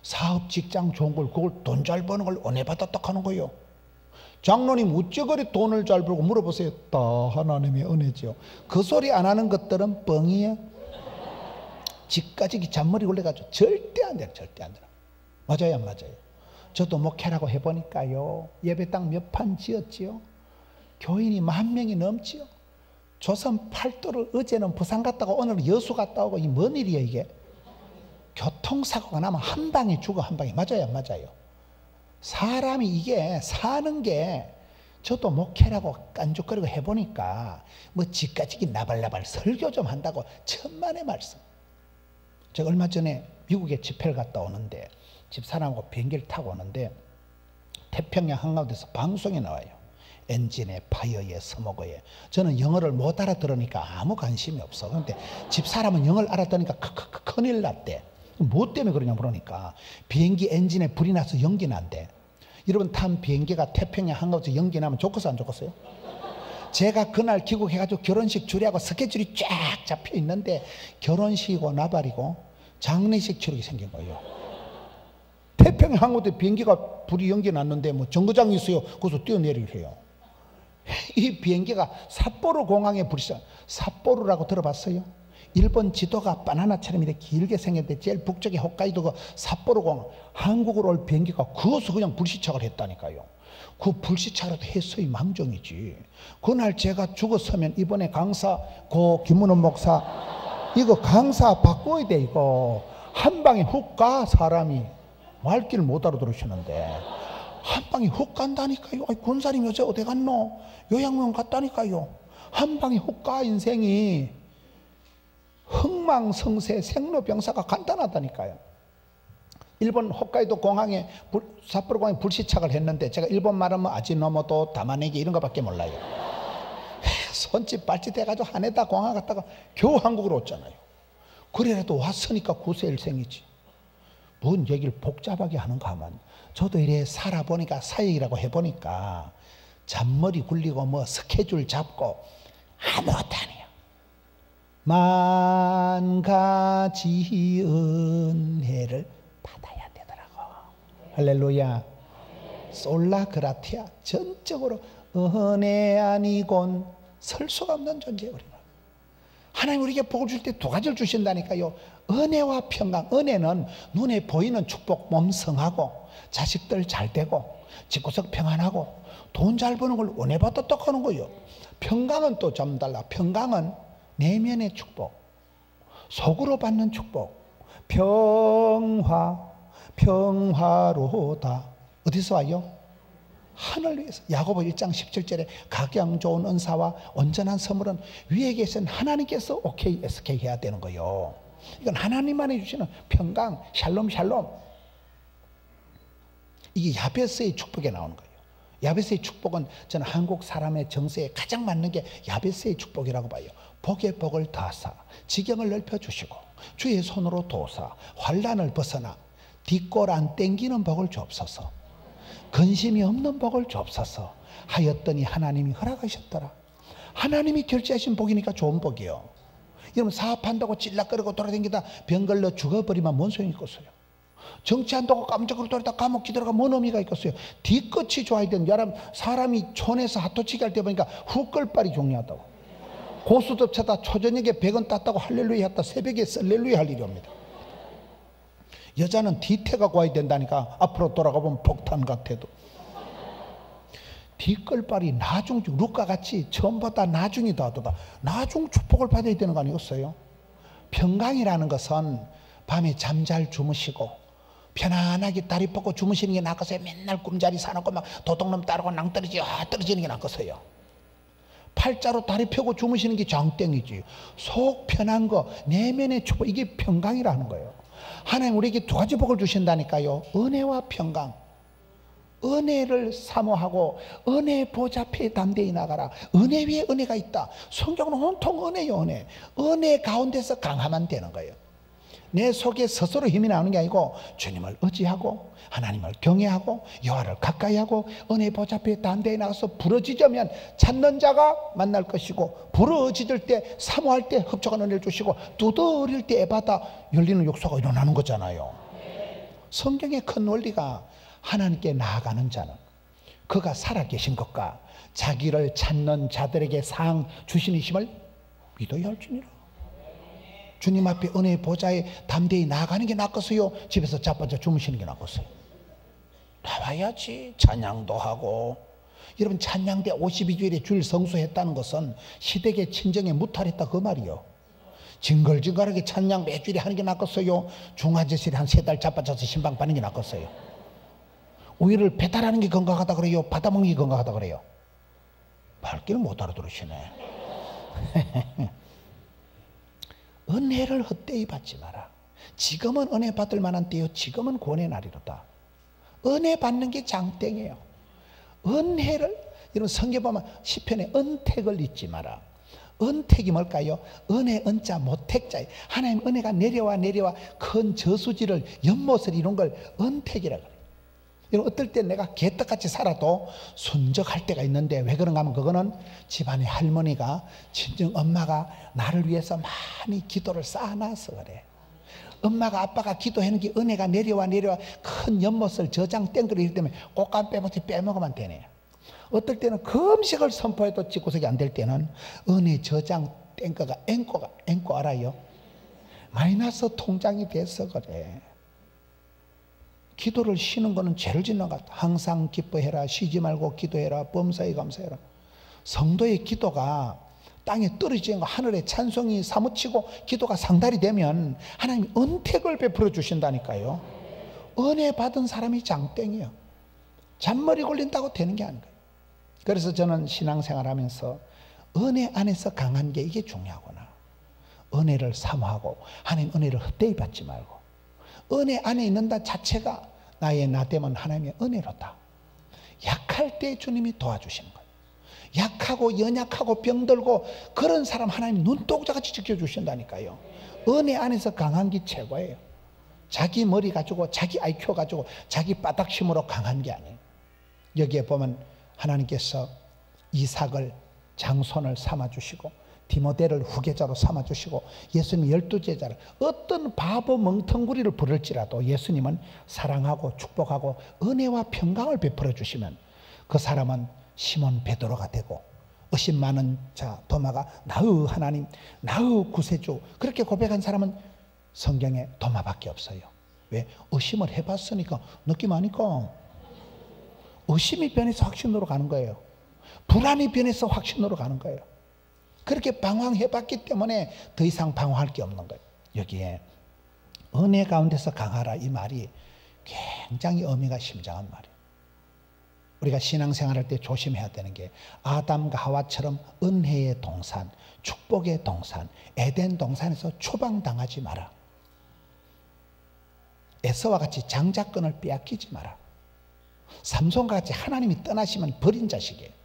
[SPEAKER 1] 사업 직장 좋은 걸 그걸 돈 잘 버는 걸 은혜 받았다 하는 거예요. 장로님 어찌 돈을 잘 벌고 물어보세요. 다 하나님의 은혜죠. 그 소리 안 하는 것들은 뻥이에요. 집까지 잔머리 걸려가지고 절대 안 돼요. 절대 안 돼요. 맞아요 안 맞아요? 저도 목회라고 해보니까요. 예배당 몇 판 지었지요. 교인이 10,000명이 넘지요. 조선 팔도를 어제는 부산 갔다가 오늘 여수 갔다 오고 이 뭔 일이에요 이게? 교통사고가 나면 한 방에 죽어 한 방에. 맞아요 안 맞아요? 사람이 이게 사는 게 저도 목회라고 깐죽거리고 해보니까 뭐 집까지 나발나발 설교 좀 한다고 천만의 말씀. 제가 얼마 전에 미국에 집회를 갔다 오는데 집사람하고 비행기를 타고 오는데 태평양 한가운데서 방송이 나와요. 엔진에 파이어에 서먹어에. 저는 영어를 못 알아들으니까 아무 관심이 없어. 그런데 집사람은 영어를 알아듣으니까 큰일 났대. 뭐 때문에 그러냐 물으니까 비행기 엔진에 불이 나서 연기 난대. 여러분 탄 비행기가 태평양 한가운데서 연기 나면 좋겠어요 안 좋겠어요? 제가 그날 귀국해가지고 결혼식 주례하고 스케줄이 쫙 잡혀 있는데 결혼식이고 나발이고 장례식 치르게 생긴 거예요. 태평양 항공대 비행기가 불이 연기 났는데 뭐 정거장이 있어요. 거기서 뛰어내리래요. 이 비행기가 삿포로 공항에 불이 났어요. 삿포로라고 들어봤어요? 일본 지도가 바나나처럼 이렇게 길게 생겼는데 제일 북쪽에 홋카이도가 삿포로 공항. 한국으로 올 비행기가 거기서 그냥 불시착을 했다니까요. 그 불시착이라도 했어야 망정이지. 그날 제가 죽었으면 이번에 강사 고 김문원 목사 이거 강사 바꿔야 돼. 이거 한 방에 훅 가 사람이. 말귀를 못 알아들으시는데 한 방에 훅 간다니까요. 군사님 요새 어디 갔노? 요양병원 갔다니까요. 한 방에 훅 가 인생이. 흥망성쇠 생로병사가 간단하다니까요. 일본 홋카이도 공항에 삿포로 공항에 불시착을 했는데 제가 일본 말은 뭐 아지노모토 다마네기 이런 거밖에 몰라요. 손짓 발짓 해가지고 하네다 공항 갔다가 겨우 한국으로 왔잖아요. 그래라도 왔으니까 구세일생이지. 뭔 얘기를 복잡하게 하는가 하면 저도 이래 살아보니까 사역이라고 해보니까 잔머리 굴리고 뭐 스케줄 잡고 아무것도 아니에요. 만 가지 은혜를 받아야 되더라고. 할렐루야. 솔라 그라티아. 전적으로 은혜 아니곤 설 수가 없는 존재예요. 우리는 하나님 우리에게 복을 줄 때 두 가지를 주신다니까요. 은혜와 평강. 은혜는 눈에 보이는 축복, 몸 성하고 자식들 잘 되고 집구석 평안하고 돈 잘 버는 걸 은혜 받았다 하는 거예요. 평강은 또 좀 달라. 평강은 내면의 축복, 속으로 받는 축복. 평화로다. 어디서 와요? 하늘 위에서. 야고보 1장 17절에 각양 좋은 은사와 온전한 선물은 위에 계신 하나님께서 오케이 SK 해야 되는 거예요. 이건 하나님만이 주시는 평강, 샬롬. 이게 야베스의 축복에 나오는 거예요. 야베스의 축복은 저는 한국 사람의 정서에 가장 맞는 게 야베스의 축복이라고 봐요. 복의 복을 더하사 지경을 넓혀주시고 주의 손으로 도사 환난을 벗어나 뒷골 안 땡기는 복을 주옵소서. 근심이 없는 복을 주옵소서 하였더니 하나님이 허락하셨더라. 하나님이 결제하신 복이니까 좋은 복이요. 여러분 사업한다고 찔락거리고 돌아다니다 병 걸려 죽어버리면 뭔 소용이 있겠어요? 정치한다고 깜짝으로 돌아다 감옥 기들어가 뭔 의미가 있겠어요? 뒤끝이 좋아야 되는 사람이 촌에서 핫도치기 할 때 보니까 훅걸빨이 중요하다고. 고수톱차다 초저녁에 100원 땄다고 할렐루야 했다 새벽에 썰렐루야 할 일이 옵니다. 여자는 뒤태가 고와야 된다니까. 앞으로 돌아가 보면 폭탄 같아도. 뒷걸빨이 나중 루카같이 처음보다 나중이 더하다. 나중 축복을 받아야 되는 거 아니겠어요? 평강이라는 것은 밤에 잠 잘 주무시고 편안하게 다리 뻗고 주무시는 게 낫겠어요? 맨날 꿈자리 사놓고 막 도둑놈 따르고 낭떠러지 떨어지는 게 낫겠어요? 팔자로 다리 펴고 주무시는 게 장땡이지. 속 편한 거, 내면의 축복, 이게 평강이라는 거예요. 하나님 우리에게 두 가지 복을 주신다니까요. 은혜와 평강. 은혜를 사모하고 은혜 보좌 앞에 담대히 나가라. 은혜 위에 은혜가 있다. 성경은 온통 은혜요, 은혜. 은혜 가운데서 강하면 되는 거예요. 내 속에 스스로 힘이 나오는 게 아니고 주님을 의지하고 하나님을 경외하고 여호와를 가까이 하고 은혜 보좌 앞에 담대히 나가서 부러지자면 찾는 자가 만날 것이고, 부러지질 때 사모할 때 흡족한 은혜를 주시고, 두드릴 때 애받아 열리는 역사가 일어나는 거잖아요. 성경의 큰 원리가 하나님께 나아가는 자는 그가 살아계신 것과 자기를 찾는 자들에게 상 주시니심을 믿어야 할지니라. 주님 앞에 은혜의 보좌에 담대히 나아가는 게 낫겠어요? 집에서 자빠져 주무시는 게 낫겠어요? 나와야지. 찬양도 하고. 여러분, 찬양대 52주일에 주일 성수했다는 것은 시댁의 친정에 무탈했다 그 말이요. 징글징글하게 찬양 매주일에 하는 게 낫겠어요? 중화제실에 한 3달 자빠져서 신방 받는 게 낫겠어요? 우유를 배달하는 게 건강하다 그래요? 받아먹는 게 건강하다 그래요? 말귀를 못 알아들으시네. 은혜를 헛되이 받지 마라. 지금은 은혜 받을 만한 때요, 지금은 구원의 날이로다. 은혜 받는 게 장땡이에요. 은혜를, 여러분 성경 보면 시편에 은택을 잊지 마라. 은택이 뭘까요? 은혜 은자 모택자. 하나님 은혜가 내려와 큰 저수지를 연못을 이룬 걸 은택이라 그래요. 여러분, 어떨 때 내가 개떡같이 살아도 순적할 때가 있는데, 왜 그런가 하면 그거는 집안의 할머니가, 친정 엄마가 나를 위해서 많이 기도를 쌓아놔서 그래. 엄마가 아빠가 기도하는 게 은혜가 내려와 큰 연못을 저장 땡그리 이럴 때면 꽃감 빼먹지 빼먹으면 되네. 어떨 때는 그 음식을 선포해도 집구석이 안 될 때는 은혜 저장 땡거가 앵꼬 알아요? 마이너스 통장이 돼서 그래. 기도를 쉬는 거는 죄를 짓는 것 같아. 항상 기뻐해라, 쉬지 말고 기도해라, 범사에 감사해라. 성도의 기도가 땅에 떨어지는 거, 하늘에 찬송이 사무치고 기도가 상달이 되면 하나님이 은택을 베풀어 주신다니까요. 은혜 받은 사람이 장땡이에요. 잔머리 걸린다고 되는 게 아닌 거예요. 그래서 저는 신앙생활 하면서 은혜 안에서 강한 게 이게 중요하구나. 은혜를 사모하고 하나님 은혜를 헛되이 받지 말고, 은혜 안에 있는다 자체가 나의 나됨은 하나님의 은혜로다. 약할 때 주님이 도와주시는 거예요. 약하고 연약하고 병들고 그런 사람 하나님 눈동자같이 지켜주신다니까요. 은혜 안에서 강한 게 최고예요. 자기 머리 가지고 자기 IQ 가지고 자기 바닥심으로 강한 게 아니에요. 여기에 보면 하나님께서 이삭을 장손을 삼아주시고 디모데를 후계자로 삼아주시고 예수님 12제자를, 어떤 바보 멍텅구리를 부를지라도 예수님은 사랑하고 축복하고 은혜와 평강을 베풀어 주시면 그 사람은 시몬 베드로가 되고, 의심 많은 자 도마가 나의 하나님, 나의 구세주, 그렇게 고백한 사람은 성경에 도마밖에 없어요. 왜? 의심을 해봤으니까, 느낌 아니까. 의심이 변해서 확신으로 가는 거예요. 불안이 변해서 확신으로 가는 거예요. 그렇게 방황해봤기 때문에 더 이상 방황할 게 없는 거예요. 여기에 은혜 가운데서 강하라, 이 말이 굉장히 의미가 심장한 말이에요. 우리가 신앙생활할 때 조심해야 되는 게, 아담과 하와처럼 은혜의 동산, 축복의 동산, 에덴 동산에서 추방당하지 마라. 에서와 같이 장자권을 빼앗기지 마라. 삼손과 같이 하나님이 떠나시면 버린 자식이에요.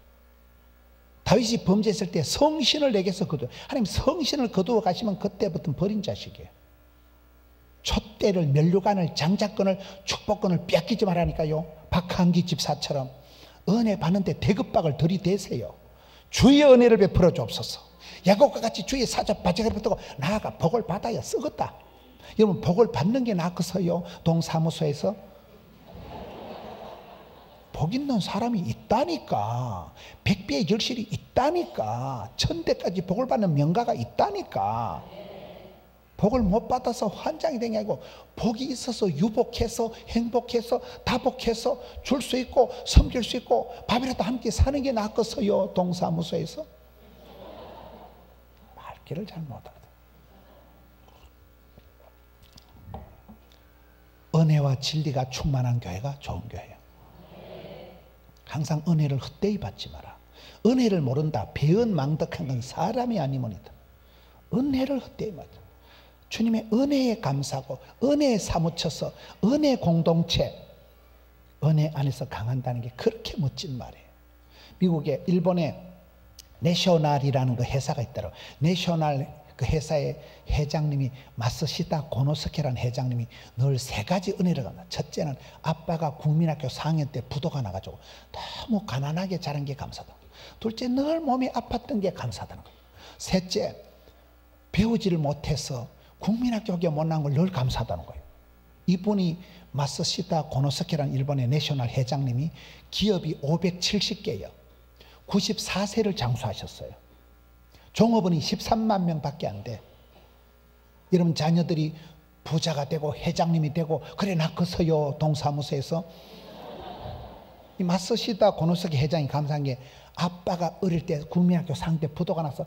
[SPEAKER 1] 다윗이 범죄했을 때 성신을 내게서 거두어, 하나님 성신을 거두어 가시면 그때부터 버린 자식이에요. 촛대를, 면류관을, 장자권을, 축복권을 빼앗기지 말라니까요. 박한기 집사처럼 은혜 받는데 대급박을 들이대세요. 주의 은혜를 베풀어 주옵소서. 야곱과 같이 주의 사자 바지를 붙들고 나아가 복을 받아야 쓰겠다. 여러분, 복을 받는 게 낫겠어요? 동사무소에서 복 있는 사람이 있다니까. 백비의 결실이 있다니까. 천대까지 복을 받는 명가가 있다니까. 복을 못 받아서 환장이 된 게 아니고, 복이 있어서 유복해서 행복해서 다복해서 줄 수 있고 섬길 수 있고 밥이라도 함께 사는 게 낫겠어요? 동사무소에서 말귀를 잘 못하거든. 은혜와 진리가 충만한 교회가 좋은 교회예요. 항상 은혜를 헛되이 받지 마라. 은혜를 모른다, 배은망덕한 건 사람이 아니모니다. 은혜를 헛되이 받아. 주님의 은혜에 감사하고 은혜에 사무쳐서 은혜 공동체, 은혜 안에서 강한다는 게 그렇게 멋진 말이에요. 미국에, 일본에 내셔널이라는 그 회사가 있더라고요. 내셔널 그 회사의 회장님이 마쓰시다 고노스케라는 회장님이 늘 세 가지 은혜를 갖는다. 첫째는 아빠가 국민학교 4학년 때 부도가 나가지고 너무 가난하게 자란 게 감사다. 둘째, 늘 몸이 아팠던 게 감사하다는 거예요. 셋째, 배우지를 못해서 국민학교 못 나온 걸 늘 감사하다는 거예요. 이분이 마쓰시다 고노스케라는 일본의 내셔널 회장님이 기업이 570개예요. 94세를 장수하셨어요. 종업원이 13만 명밖에 안 돼. 여러분, 자녀들이 부자가 되고 회장님이 되고 그래 낳고서요. 동사무소에서 이 마쓰시다 고노스케 회장이 감사한 게 아빠가 어릴 때 국민학교 상대 부도가 나서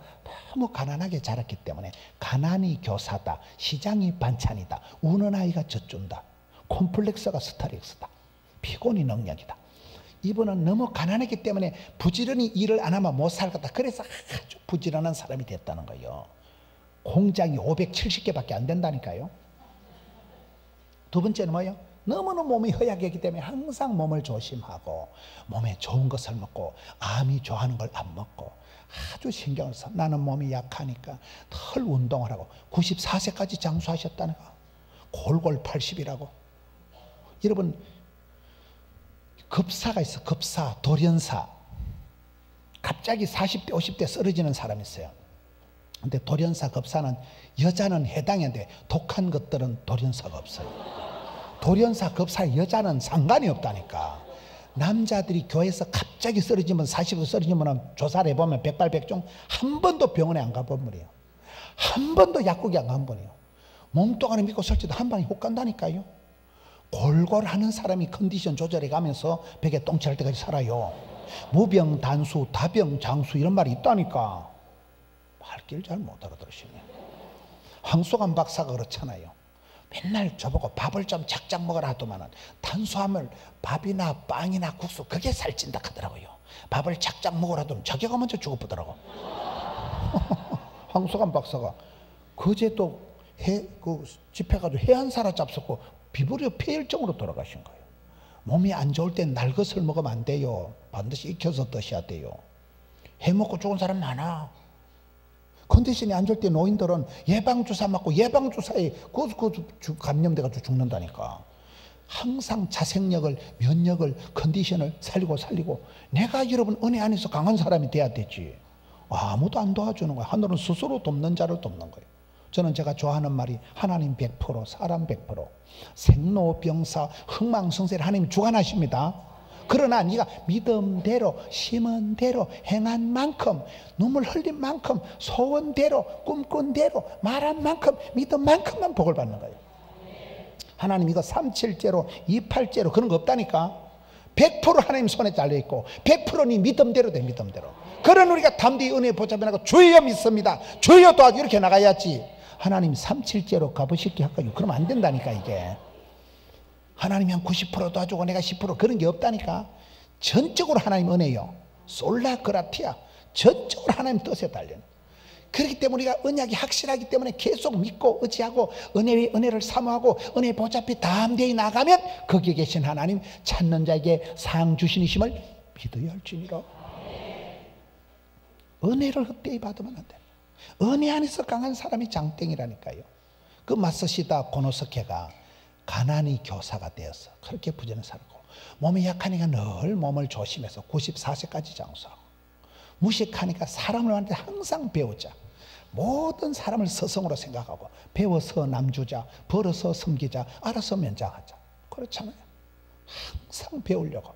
[SPEAKER 1] 너무 가난하게 자랐기 때문에 가난이 교사다, 시장이 반찬이다, 우는 아이가 젖준다, 콤플렉스가 스트레스다, 피곤이 능력이다. 이분은 너무 가난했기 때문에 부지런히 일을 안 하면 못 살겠다. 그래서 아주 부지런한 사람이 됐다는 거예요. 공장이 570개밖에 안 된다니까요. 두 번째는 뭐예요? 너무너무 몸이 허약하기 때문에 항상 몸을 조심하고 몸에 좋은 것을 먹고 암이 좋아하는 걸 안 먹고 아주 신경을 써. 나는 몸이 약하니까 덜 운동을 하고 94세까지 장수하셨다는 거. 골골 80이라고. 여러분, 급사가 있어. 급사, 돌연사. 갑자기 40대 50대 쓰러지는 사람이 있어요. 근데 돌연사, 급사는 여자는 해당이 안 돼. 독한 것들은 돌연사가 없어요. 돌연사, 급사, 여자는 상관이 없다니까. 남자들이 교회에서 갑자기 쓰러지면, 40도 쓰러지면 조사를 해보면 백발백중 한 번도 병원에 안 가본 분이에요. 한 번도 약국에 안 간 분이에요. 몸뚱아리 믿고 설치도 한 방에 혹 간다니까요. 골골 하는 사람이 컨디션 조절해 가면서 벽에 똥칠할 때까지 살아요. 무병 단수, 다병 장수 이런 말이 있다니까. 말귀를 잘 못 알아들으시네. 황소관 박사가 그렇잖아요. 맨날 저보고 밥을 좀 작작 먹으라 하더만은 탄수화물, 밥이나 빵이나 국수 그게 살찐다 하더라고요. 밥을 작작 먹으라 하더니 자기가 먼저 죽어보더라고. 황소관 박사가 그제 또 집회 가지고 해안사라 잡섰고 비브리오 폐혈증으로 돌아가신 거예요. 몸이 안 좋을 땐 날 것을 먹으면 안 돼요. 반드시 익혀서 드셔야 돼요. 해 먹고 죽은 사람 많아. 컨디션이 안 좋을 때 노인들은 예방주사 맞고 예방주사에 감염돼가지고 죽는다니까. 항상 자생력을, 면역을, 컨디션을 살리고 내가 여러분 은혜 안에서 강한 사람이 돼야 되지. 아무도 안 도와주는 거야. 하늘은 스스로 돕는 자를 돕는 거예요. 저는 제가 좋아하는 말이 하나님 100%, 사람 100%, 생로병사, 흥망성쇠를 하나님이 주관하십니다. 그러나 네가 믿음대로, 심은 대로, 행한 만큼, 눈물 흘린 만큼, 소원대로, 꿈꾼 대로, 말한 만큼, 믿은 만큼만 복을 받는 거예요. 하나님 이거 37제로, 28제로 그런 거 없다니까. 100% 하나님 손에 잘려있고 100% 네 믿음대로 돼. 믿음대로. 그런 우리가 담대히 은혜의 보좌에 나가고 주여 믿습니다, 주여 도와주 이렇게 나가야지. 하나님 37제로 가보실게 할까요? 그러면 안 된다니까. 이게 하나님이 한 90% 도와주고 내가 10% 그런 게 없다니까. 전적으로 하나님 은혜요. 솔라 그라티아. 전적으로 하나님 뜻에 달려는. 그렇기 때문에 우리가 언약이 확실하기 때문에 계속 믿고 의지하고 은혜를 사모하고 은혜의 보좌 앞에 담대히 나가면 거기에 계신 하나님 찾는 자에게 상 주시니심을 믿어야 할지니라. 은혜를 헛되이 받으면 안 돼. 은혜 안에서 강한 사람이 장땡이라니까요. 그 마쓰시다 고노스케가 가난이 교사가 되어서 그렇게 부전을 살고 몸이 약하니까 늘 몸을 조심해서 94세까지 장수하고 무식하니까 사람을 만날 때 항상 배우자. 모든 사람을 서성으로 생각하고 배워서 남주자, 벌어서 섬기자, 알아서 면장하자. 그렇잖아요. 항상 배우려고.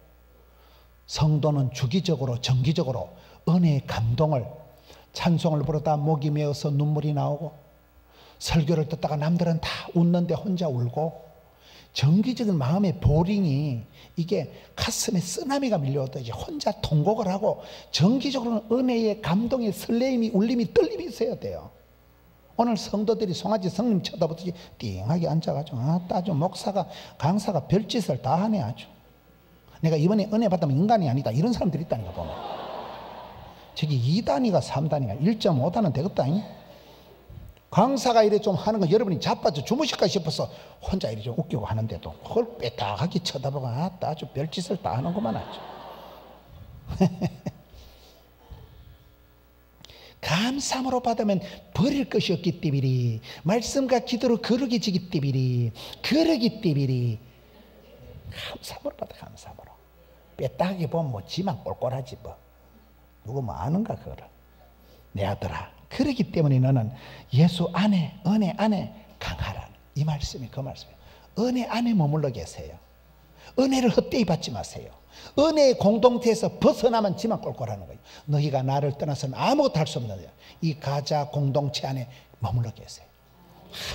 [SPEAKER 1] 성도는 주기적으로 정기적으로 은혜의 감동을, 찬송을 부르다 목이 메어서 눈물이 나오고 설교를 듣다가 남들은 다 웃는데 혼자 울고 정기적인 마음의 보링이 이게 가슴에 쓰나미가 밀려오듯이 혼자 통곡을 하고 정기적으로는 은혜의 감동의 설레임이 울림이 떨림이 있어야 돼요. 오늘 성도들이 송아지 성님 쳐다보듯이 띵하게 앉아가지고 아주 목사가 강사가 별짓을 다 하네 아주. 내가 이번에 은혜 받으면 인간이 아니다 이런 사람들이 있다니까 보면. 저기 2단위가 3단위가 1.5단은 되겠다. 강사가 이래 좀 하는 거 여러분이 자빠져 주무실까 싶어서 혼자 이래 좀 웃기고 하는데도 그걸 빼딱하게 쳐다보고 아주 별짓을 다 하는구만 아주. 감사함으로 받으면 버릴 것이 없기 때문에 말씀과 기도로 거룩이 지기 때문에 그러기 때문에 감사함으로 받아. 감사함으로 빼딱하게 보면 뭐 지만 꼴꼴하지 뭐 누구 뭐 아는가 그거를. 내 아들아 그러기 때문에 너는 예수 안에 은혜 안에 강하라. 이 말씀이 그 말씀이에요. 은혜 안에 머물러 계세요. 은혜를 헛되이 받지 마세요. 은혜의 공동체에서 벗어나면 지만 꼴꼴하는 거예요. 너희가 나를 떠나서는 아무것도 할 수 없는 거예요. 이 가자 공동체 안에 머물러 계세요.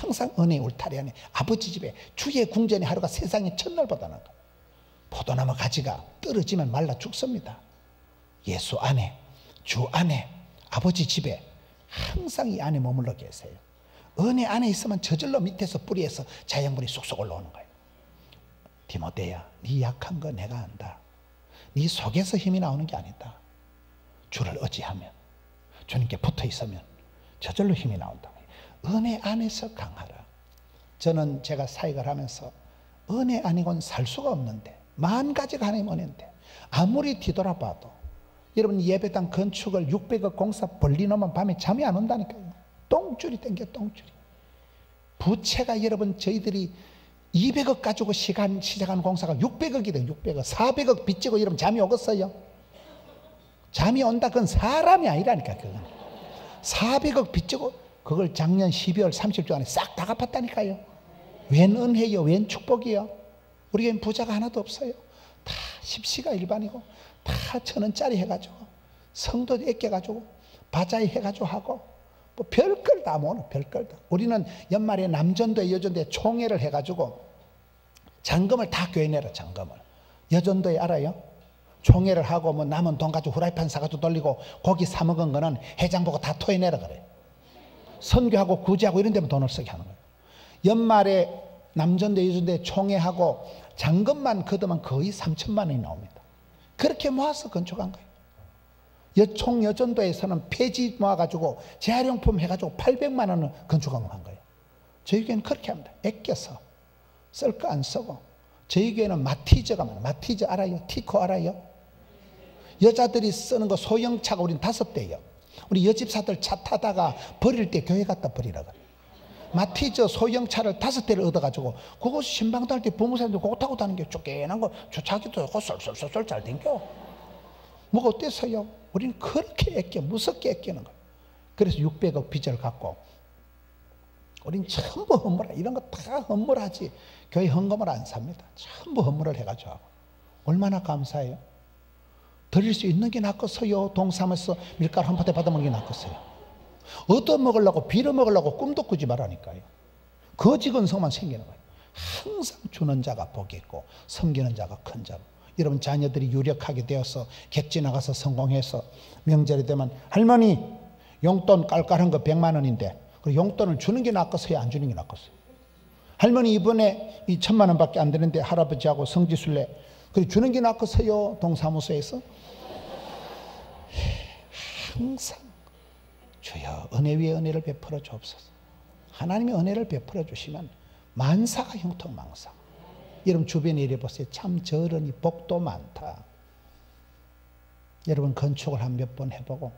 [SPEAKER 1] 항상 은혜의 울타리 안에 아버지 집에 주의 궁전의 하루가 세상의 첫날보다 나아요. 포도나무 가지가 떨어지면 말라 죽습니다. 예수 안에 주 안에 아버지 집에 항상 이 안에 머물러 계세요. 은혜 안에 있으면 저절로 밑에서 뿌리에서 자연물이 쑥쑥 올라오는 거예요. 디모데야 네 약한 거 내가 안다. 네 속에서 힘이 나오는 게 아니다. 주를 의지하면 주님께 붙어 있으면 저절로 힘이 나온다. 은혜 안에서 강하라. 저는 제가 사역을 하면서 은혜 아니고는 살 수가 없는데 만 가지가 하나님 은혜인데 아무리 뒤돌아봐도 여러분 예배당 건축을 600억 공사 벌리놓으면 밤에 잠이 안 온다니까요. 똥줄이 땡겨 똥줄이. 부채가 여러분 저희들이 200억 가지고 시작한 공사가 600억이 돼요. 600억 400억 빚지고 여러분 잠이 오겠어요? 잠이 온다 그건 사람이 아니라니까. 그건 400억 빚지고 그걸 작년 12월 30주 안에 싹 다 갚았다니까요. 웬 은혜요 웬 축복이요. 우리에겐 부자가 하나도 없어요. 다 십시가 일반이고 다 1,000원짜리 해가지고 성도 애껴가지고 바자회 해가지고 하고 뭐 별걸 다 모으는 별걸 다. 우리는 연말에 남전도에 여전도에 총회를 해가지고 잔금을 다 교회 내라. 잔금을 여전도에 알아요? 총회를 하고 뭐 남은 돈 가지고 후라이팬 사가지고 돌리고 고기 사 먹은 거는 회장 보고 다 토해내라 그래. 선교하고 구제하고 이런 데만 돈을 쓰게 하는 거예요. 연말에 남전도 여전도에 총회하고 잔금만 걷으면 거의 3천만 원이 나옵니다. 그렇게 모아서 건축한 거예요. 여전도에서는 폐지 모아가지고 재활용품 해가지고 800만 원을 건축한 거예요. 저희 교회는 그렇게 합니다. 아껴서 쓸 거 안 쓰고. 저희 교회는 마티즈가 많아요. 마티즈 알아요? 티코 알아요? 여자들이 쓰는 거 소형차가 우린 5대예요. 우리 여집사들 차 타다가 버릴 때 교회 갖다 버리라 그래요. 마티즈 소형차를 5대를 얻어가지고 그거 신방도 할 때 부모님들 그거 타고 다니는 게 쫓겨난 거 주차기도 하고 쏠쏠쏠 잘 댕겨. 뭐가 어땠어요? 우리는 그렇게 아껴 무섭게 아끼는 거예요. 그래서 600억 빚을 갖고 우린 전부 헌물하 이런 거 다 헌물하지 교회 헌금을 안 삽니다. 전부 헌물을 해가지고 하고. 얼마나 감사해요. 드릴 수 있는 게 낫겠어요. 동사무소 밀가루 한 포대 받아먹는 게 낫겠어요. 얻어먹으려고 빌어먹으려고 꿈도 꾸지 말라니까요. 거지건성만 생기는 거예요. 항상 주는 자가 복이 있고 섬기는 자가 큰 자고. 여러분 자녀들이 유력하게 되어서 객지 나가서 성공해서 명절이 되면 할머니 용돈 깔깔한 거 100만 원인데 그 용돈을 주는 게 낫겠어요? 안 주는 게 낫겠어요? 할머니 이번에 2천만 원밖에 안 되는데 할아버지하고 성지순례 그래 주는 게 낫겠어요? 동사무소에서 항상 주여 은혜 위에 은혜를 베풀어 주옵소서. 하나님의 은혜를 베풀어 주시면 만사가 형통망사. 여러분 주변에 이래 보세요. 참 저러니 복도 많다. 여러분 건축을 한 몇 번 해보고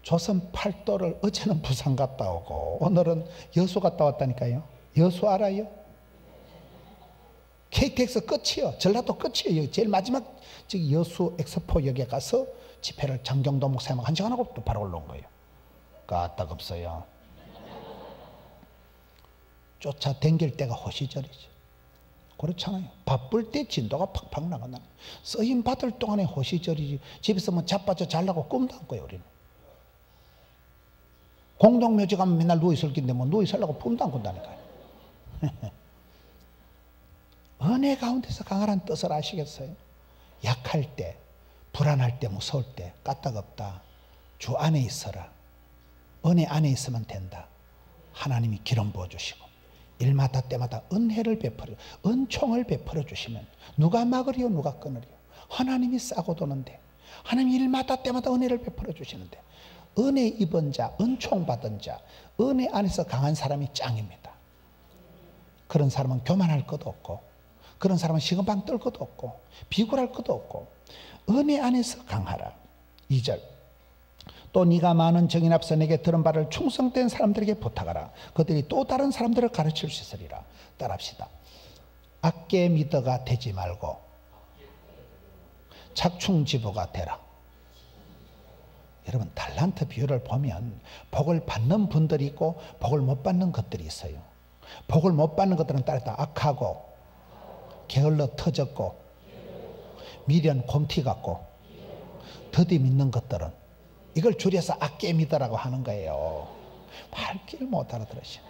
[SPEAKER 1] 조선 팔도를 어제는 부산 갔다 오고 오늘은 여수 갔다 왔다니까요. 여수 알아요? KTX 끝이요. 전라도 끝이에요. 제일 마지막 저기 여수 엑스포역에 가서 집회를 장경도 목사님하고 1시간 하고 또 바로 올라온 거예요. 까딱없어요. 쫓아댕길 때가 호시절이죠. 그렇잖아요. 바쁠 때 진도가 팍팍 나간다. 쓰임 받을 동안에 호시절이지. 집에서 뭐 자빠져 잘라고 꿈도 안 꿔요. 우리는 공동묘지 가면 맨날 누워있을 긴데 뭐 누워있으려고 꿈도 안 꾼다니까요. 은혜 가운데서 강하라는 뜻을 아시겠어요? 약할 때, 불안할 때, 무서울 때 까딱없다. 주 안에 있어라. 은혜 안에 있으면 된다. 하나님이 기름 부어주시고 일마다 때마다 은혜를 베풀어 은총을 베풀어 주시면 누가 막으리요 누가 끊으리요. 하나님이 싸고 도는데 하나님이 일마다 때마다 은혜를 베풀어 주시는데 은혜 입은 자, 은총 받은 자, 은혜 안에서 강한 사람이 짱입니다. 그런 사람은 교만할 것도 없고 그런 사람은 시금방 떨 것도 없고 비굴할 것도 없고 은혜 안에서 강하라. 2절 또 네가 많은 정인 앞서 내게 들은 바를 충성된 사람들에게 부탁하라. 그들이 또 다른 사람들을 가르칠 수 있으리라. 따라합시다. 악계 미더가 되지 말고 착충지부가 되라. 여러분 달란트 비유를 보면 복을 받는 분들이 있고 복을 못 받는 것들이 있어요. 복을 못 받는 것들은 따라 악하고 게을러 터졌고 미련 곰티 같고 더디 믿는 것들은 이걸 줄여서 악개미더라고 하는 거예요. 말귀를 못 알아들으시네.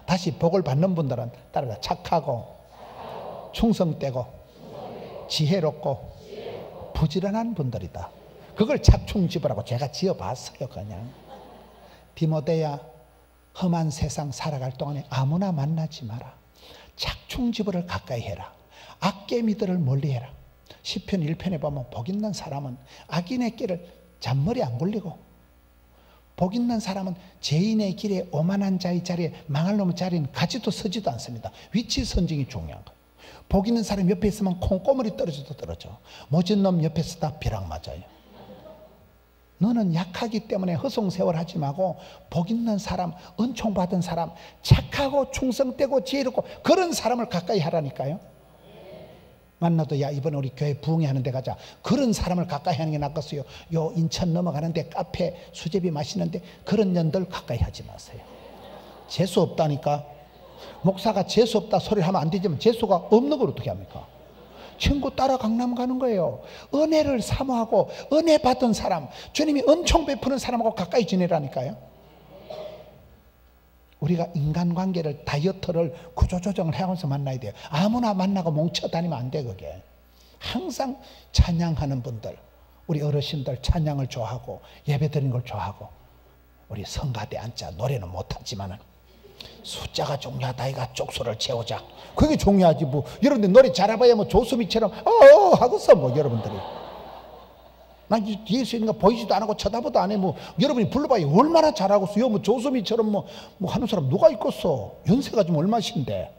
[SPEAKER 1] 다시 복을 받는 분들은 따라 착하고 충성되고 지혜롭고 부지런한 분들이다. 그걸 착충지부라고 제가 지어봤어요. 그냥 디모데야 험한 세상 살아갈 동안에 아무나 만나지 마라. 착충지부를 가까이 해라. 악개미들을 멀리해라. 시편 1편에 보면 복 있는 사람은 악인의 길을 잔머리 안 굴리고 복 있는 사람은 죄인의 길에 오만한 자의 자리에 망할 놈의 자리는 가지도 서지도 않습니다. 위치 선정이 중요한 거예요. 복 있는 사람 옆에 있으면 콩고물이 떨어져도 떨어져. 모진 놈 옆에 서다 벼락 맞아요. 너는 약하기 때문에 허송세월하지 말고 복 있는 사람, 은총 받은 사람, 착하고 충성되고 지혜롭고 그런 사람을 가까이 하라니까요. 만나도 야 이번에 우리 교회 부흥회 하는 데 가자. 그런 사람을 가까이 하는 게 낫겠어요. 요 인천 넘어가는데 카페 수제비 맛있는데 그런 년들 가까이 하지 마세요. 재수 없다니까. 목사가 재수 없다 소리를 하면 안 되지만 재수가 없는 걸 어떻게 합니까? 친구 따라 강남 가는 거예요. 은혜를 사모하고 은혜 받은 사람, 주님이 은총 베푸는 사람하고 가까이 지내라니까요. 우리가 인간관계를 다이어트를 구조조정을 해가면서 만나야 돼요. 아무나 만나고 뭉쳐다니면 안 돼. 그게 항상 찬양하는 분들, 우리 어르신들 찬양을 좋아하고 예배드리는 걸 좋아하고 우리 성가대 앉자. 노래는 못하지만은 숫자가 중요하다. 이가 쪽수를 채우자. 그게 중요하지. 뭐 여러분들 노래 잘해봐야 뭐 조수미처럼 하고서 뭐 여러분들이 난 뒤에 있는 거 보이지도 않고 쳐다보도 안 해. 뭐 여러분이 불러봐요. 얼마나 잘하고서 뭐 조수미처럼 뭐 하는 사람 누가 있겠어. 연세가 좀 얼마신데.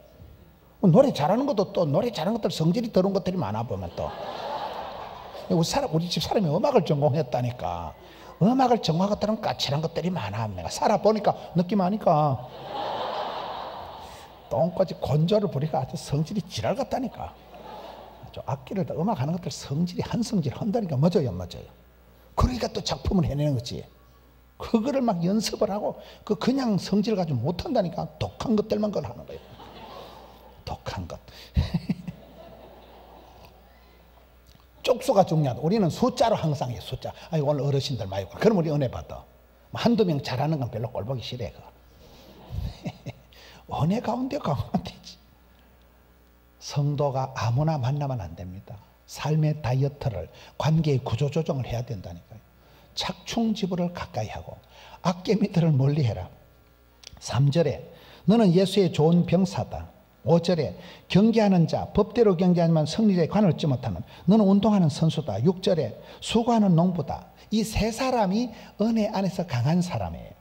[SPEAKER 1] 노래 잘하는 것도 또 노래 잘하는 것들 성질이 더러운 것들이 많아 보면 또 우리 집 사람이 음악을 전공했다니까. 음악을 전공한 것들은 까칠한 것들이 많아. 내가 살아보니까 느낌하니까 똥꼬지 건조를 부리가 아주 성질이 지랄 같다니까. 악기를 음악하는 것들 성질이 한 성질 한다니까. 맞아요 맞아요. 그러니까 또 작품을 해내는 거지. 그거를 막 연습을 하고 그냥 성질 가지고 못한다니까. 독한 것들만 그걸 하는 거예요. 독한 것. 쪽수가 중요하다. 우리는 숫자로 항상 해. 숫자. 아니 오늘 어르신들 많이 와. 그럼 우리 은혜 받아. 한두 명 잘하는 건 별로 꼴보기 싫어. 은혜 가운데 가면 되지. 성도가 아무나 만나면 안 됩니다. 삶의 다이어트를, 관계의 구조조정을 해야 된다니까요. 착충지부를 가까이 하고 악개미들을 멀리해라. 3절에 너는 예수의 좋은 병사다. 5절에 경계하는 자, 법대로 경계하지만 승리에 관을 얻지 못하는 너는 운동하는 선수다. 6절에 수고하는 농부다. 이 세 사람이 은혜 안에서 강한 사람이에요.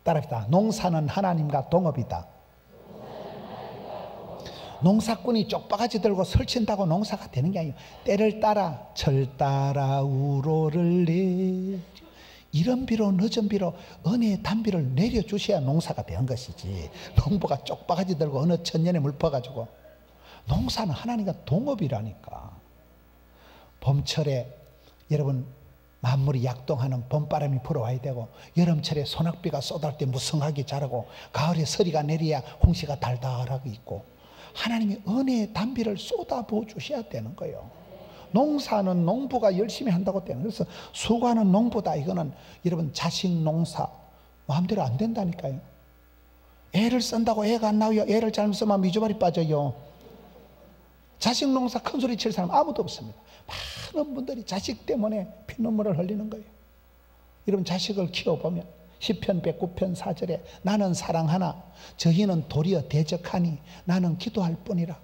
[SPEAKER 1] 따라합시다. 농사는 하나님과 동업이다. 농사꾼이 쪽바가지 들고 설친다고 농사가 되는 게 아니에요. 때를 따라 철 따라 우로를 내 이른 비로 늦은 비로 은혜의 단비를 내려주셔야 농사가 되는 것이지. 농부가 쪽바가지 들고 어느 천년에 물 퍼가지고. 농사는 하나님과 동업이라니까. 봄철에 여러분 만물이 약동하는 봄바람이 불어와야 되고, 여름철에 소낙비가 쏟아올 때 무성하게 자라고, 가을에 서리가 내려야 홍시가 달달하게 있고, 하나님이 은혜의 단비를 쏟아부어 주셔야 되는 거예요. 농사는 농부가 열심히 한다고 되는. 그래서 수고하는 농부다. 이거는 여러분 자식 농사 마음대로 안 된다니까요. 애를 쓴다고 애가 안 나와요. 애를 잘못 쓰면 미주발이 빠져요. 자식 농사 큰 소리 칠 사람 아무도 없습니다. 많은 분들이 자식 때문에 피눈물을 흘리는 거예요. 여러분 자식을 키워보면 시편 109편 4절에 나는 사랑하나 저희는 도리어 대적하니 나는 기도할 뿐이라.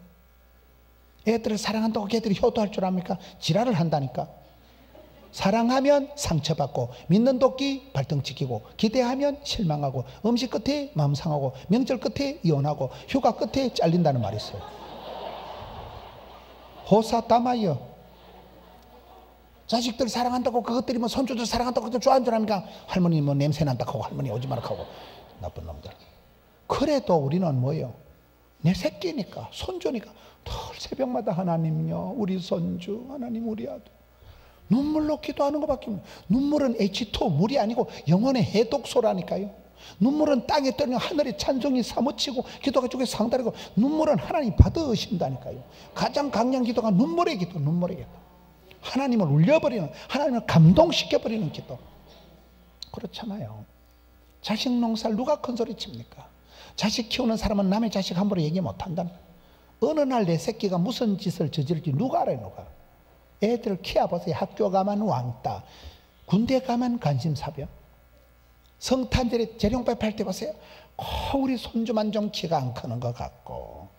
[SPEAKER 1] 애들을 사랑한다고 걔들이 효도할 줄 압니까? 지랄을 한다니까. 사랑하면 상처받고, 믿는 도끼 발등 찍히고, 기대하면 실망하고, 음식 끝에 마음 상하고, 명절 끝에 이혼하고, 휴가 끝에 잘린다는 말이 있어요. 호사다마여. 자식들 사랑한다고 그것들이 뭐 손주들 사랑한다고 그것들 좋아하는 줄 압니까? 할머니 뭐 냄새 난다고 하고, 할머니 오지 마라 하고. 나쁜 놈들. 그래도 우리는 뭐예요? 내 새끼니까, 손주니까 늘 새벽마다 하나님요 우리 손주, 하나님 우리 아들, 눈물로 기도하는 것밖에 없는. 눈물은 H2O 물이 아니고 영혼의 해독소라니까요. 눈물은 땅에 떨어지는 하늘의 찬송이 사무치고 기도가 쪽에 상달이고, 눈물은 하나님 받으신다니까요. 가장 강력한 기도가 눈물의 기도, 눈물의 기도. 하나님을 울려버리는, 하나님을 감동시켜버리는 기도. 그렇잖아요. 자식 농사를 누가 큰 소리 칩니까? 자식 키우는 사람은 남의 자식 함부로 얘기 못한다는 거예요. 어느 날 내 새끼가 무슨 짓을 저질지 누가 알아요, 누가. 애들 키워보세요. 학교 가면 왕따, 군대 가면 관심사병, 성탄절에 재룡밥 할 때 보세요. 우리 손주만 좀 키가 안 크는 것 같고,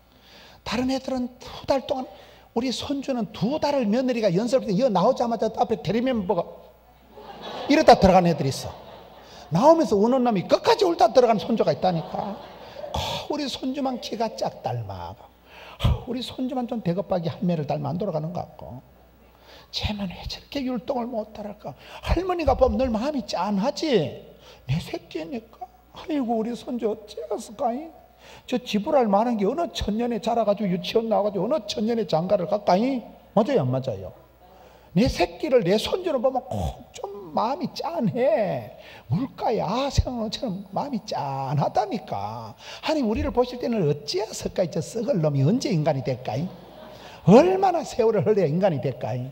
[SPEAKER 1] 다른 애들은 2달 동안, 우리 손주는 2달을 며느리가 연습할 때 여 나오자마자 앞에 대리면 보고 이러다 들어간 애들이 있어. 나오면서 우는 놈이 끝까지 울다 들어간 손주가 있다니까. 우리 손주만 키가 짝 닮아, 우리 손주만 좀 대급하게 할매를 닮아 안 돌아가는 것 같고, 쟤만 왜 저렇게 율동을 못할까? 할머니가 보면 늘 마음이 짠하지. 내 새끼니까. 아이고 우리 손주 어찌했을까? 저 지불할 만한 게 어느 천년에 자라가지고 유치원 나와가지고 어느 천년에 장가를 갈까이? 맞아요 안 맞아요? 내 새끼를, 내 손주를 보면 꼭 좀 마음이 짠해. 물가에 아생처럼 마음이 짠하다니까. 하나님 우리를 보실 때는 어찌했을까? 저 썩을 놈이 언제 인간이 될까이? 얼마나 세월을 흘려야 인간이 될까이?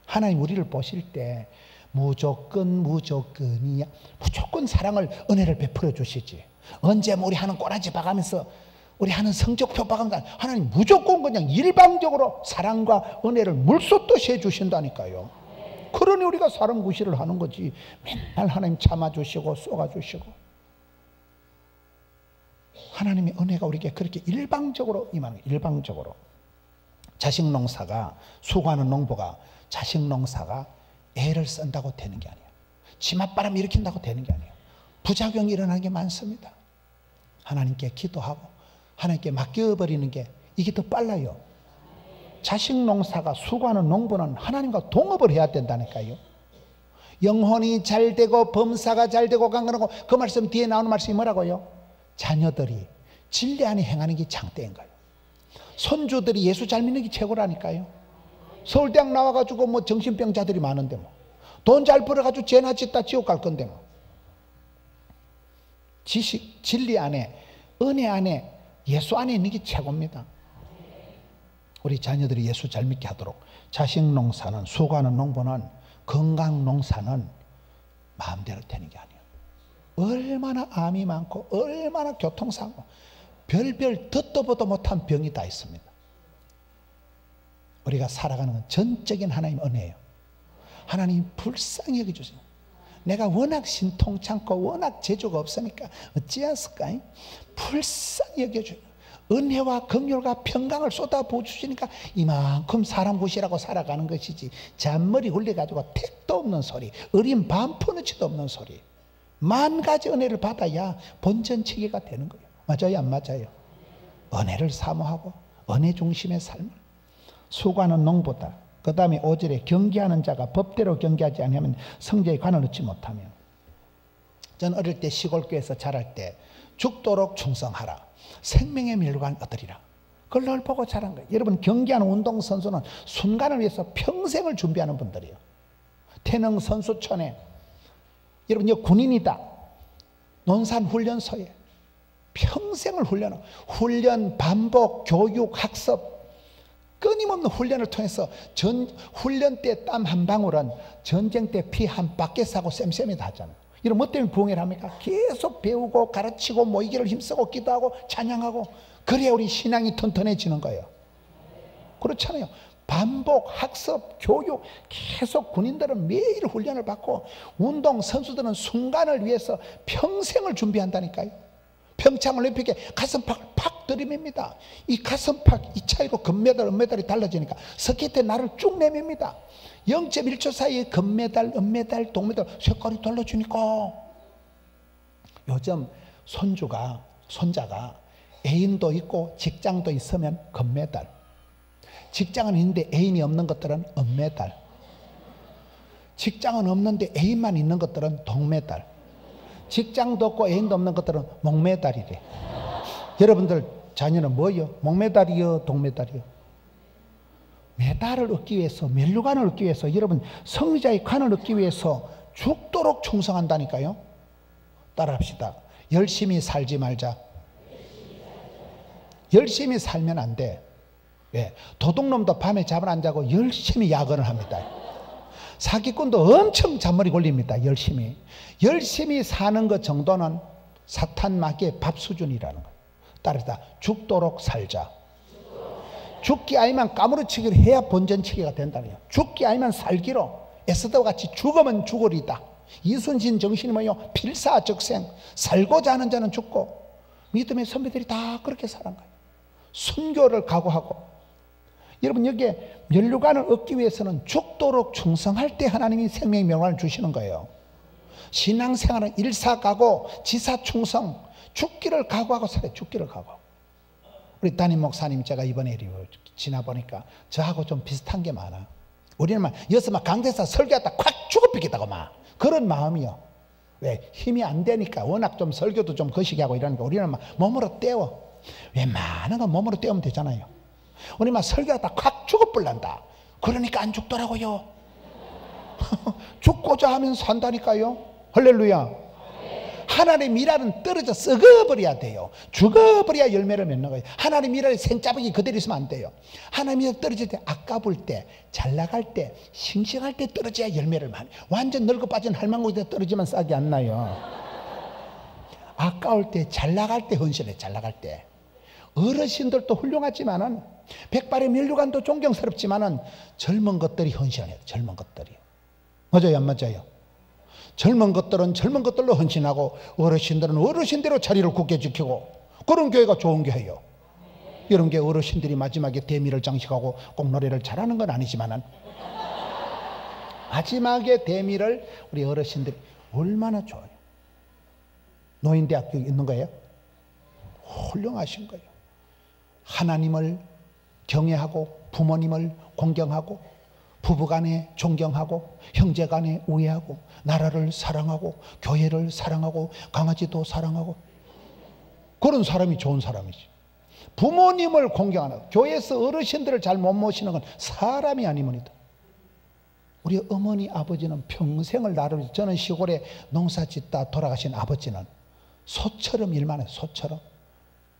[SPEAKER 1] 하나님 우리를 보실 때 무조건이야. 무조건 사랑을, 은혜를 베풀어 주시지. 언제 뭐 우리 하는 꼬라지 봐가면서, 우리 하는 성적표 봐가면서, 하나님 무조건 그냥 일방적으로 사랑과 은혜를 물쏟듯이 해주신다니까요. 그러니 우리가 사랑 구실을 하는 거지. 맨날 하나님 참아주시고 쏘아주시고, 하나님의 은혜가 우리에게 그렇게 일방적으로 임하는 거예요. 일방적으로. 자식 농사가, 수고하는 농부가 자식 농사가 애를 쓴다고 되는 게 아니에요. 치맛바람 일으킨다고 되는 게 아니에요. 부작용이 일어나는 게 많습니다. 하나님께 기도하고 하나님께 맡겨버리는 게, 이게 더 빨라요. 자식 농사가, 수고하는 농부는 하나님과 동업을 해야 된다니까요. 영혼이 잘 되고 범사가 잘 되고 강건하고, 그 말씀 뒤에 나오는 말씀이 뭐라고요? 자녀들이 진리 안에 행하는 게 장대인 거예요. 손주들이 예수 잘 믿는 게 최고라니까요. 서울대학 나와가지고 뭐 정신병자들이 많은데 뭐 돈 잘 벌어가지고 죄나 짓다 지옥 갈 건데 뭐. 지식, 진리 안에, 은혜 안에, 예수 안에 있는 게 최고입니다. 우리 자녀들이 예수 잘 믿게 하도록, 자식 농사는, 수고하는 농부는, 건강 농사는 마음대로 되는 게 아니에요. 얼마나 암이 많고 얼마나 교통사고, 별별 듣도 보도 못한 병이 다 있습니다. 우리가 살아가는 건 전적인 하나님의 은혜예요. 하나님 불쌍히 여겨주세요. 내가 워낙 신통찮고 워낙 재주가 없으니까 어찌했을까? 불쌍히 여겨줘요. 은혜와 긍휼과 평강을 쏟아부어 주시니까 이만큼 사람 구실하고 살아가는 것이지, 잔머리 굴려가지고 택도 없는 소리, 어린 반푸너치도 없는 소리, 만 가지 은혜를 받아야 본전치기가 되는 거예요. 맞아요 안 맞아요? 은혜를 사모하고 은혜 중심의 삶을. 수고하는 농부다. 그 다음에 5절에 경계하는 자가 법대로 경계하지 않으면 성제에 관을 넣지 못하며. 전 어릴 때 시골교회에서 자랄 때 죽도록 충성하라, 생명의 밀관 얻으리라, 그걸 늘 보고 자란 거예요. 여러분, 경기하는 운동선수는 순간을 위해서 평생을 준비하는 분들이에요. 태릉 선수촌에, 여러분 이 군인이다, 논산훈련소에 평생을 훈련하고, 훈련, 반복, 교육, 학습, 끊임없는 훈련을 통해서 훈련 때 땀 한 방울은 전쟁 때 피 한 바퀴 싸고 쌤쌤이 다 하잖아요. 이런 뭐 때문에 부흥회를 합니까? 계속 배우고 가르치고 모이기를 힘쓰고 기도하고 찬양하고, 그래야 우리 신앙이 튼튼해지는 거예요. 그렇잖아요. 반복, 학습, 교육 계속 군인들은 매일 훈련을 받고 운동 선수들은 순간을 위해서 평생을 준비한다니까요. 평창올림픽에 가슴팍을 팍 들이밉니다. 이 가슴팍 이 차이로 금메달, 은메달이 달라지니까 스케이트에 날을 쭉 내밉니다. 0.1초 사이에 금메달, 은메달, 동메달 색깔이 달라지니까 요즘 손자가 애인도 있고 직장도 있으면 금메달, 직장은 있는데 애인이 없는 것들은 은메달, 직장은 없는데 애인만 있는 것들은 동메달, 직장도 없고 애인도 없는 것들은 목메달이래. 여러분들 자녀는 뭐요? 목메달이요? 동메달이요? 메달을 얻기 위해서, 면류관을 얻기 위해서, 여러분 승리자의 관을 얻기 위해서 죽도록 충성한다니까요. 따라합시다. 열심히 살지 말자. 열심히 살면 안 돼. 왜? 도둑놈도 밤에 잠을 안 자고 열심히 야근을 합니다. 사기꾼도 엄청 잔머리 걸립니다. 열심히 사는 것 정도는 사탄 마귀의 밥 수준이라는 거예요. 따라서 죽도록 살자. 죽기 아니면 까무러치기를 해야 본전치기가 된다는 거예요. 죽기 아니면 살기로 에스더 같이 죽으면 죽으리다. 이순신 정신이 뭐요? 필사적생. 살고자 하는 자는 죽고. 믿음의 선배들이 다 그렇게 살은 거예요. 순교를 각오하고. 여러분 여기에 면류관을 얻기 위해서는 죽도록 충성할 때 하나님이 생명의 면류관을 주시는 거예요. 신앙생활은 일사각오, 지사충성, 죽기를 각오하고 살아요. 죽기를 각오하고. 우리 담임 목사님 제가 이번에 지나보니까 저하고 좀 비슷한 게 많아. 우리는 여기서 강대에서 설교하다 콱 죽어버리겠다고 그런 마음이요. 왜? 힘이 안 되니까 워낙 좀 설교도 좀 거시기 하고 이러니까 우리는 몸으로 때워. 웬만한 건 몸으로 때우면 되잖아요. 우리 설교하다 콱 죽어버린다. 그러니까 안 죽더라고요. 죽고자 하면 산다니까요. 할렐루야. 하나님 일하는 떨어져 썩어버려야 돼요. 죽어버려야 열매를 맺는 거예요. 하나님 일하는 생짜배기 그대로 있으면 안 돼요. 하나님 일하는 떨어질 때, 아까울 때, 잘 나갈 때, 싱싱할 때 떨어져야 열매를 많이. 완전 늙어 빠진 할망구에 떨어지면 싹이 안 나요. 아까울 때, 잘 나갈 때 헌신해. 잘 나갈 때. 어르신들도 훌륭하지만은 백발의 면류관도 존경스럽지만은 젊은 것들이 헌신해요. 젊은 것들이. 맞아요, 안 맞아요? 젊은 것들은 젊은 것들로 헌신하고 어르신들은 어르신대로 자리를 굳게 지키고 그런 교회가 좋은 교회예요. 여러분 게 어르신들이 마지막에 대미를 장식하고 꼭 노래를 잘하는 건 아니지만은 마지막에 대미를 우리 어르신들이 얼마나 좋아요. 노인대학교 있는 거예요. 훌륭하신 거예요. 하나님을 경외하고 부모님을 공경하고 부부간에 존경하고 형제간에 우애하고 나라를 사랑하고 교회를 사랑하고 강아지도 사랑하고 그런 사람이 좋은 사람이지. 부모님을 공경하는, 교회에서 어르신들을 잘 못 모시는 건 사람이 아니면이다. 우리 어머니 아버지는 평생을 나를 위해서, 저는 시골에 농사 짓다 돌아가신 아버지는 소처럼 일만 해요. 소처럼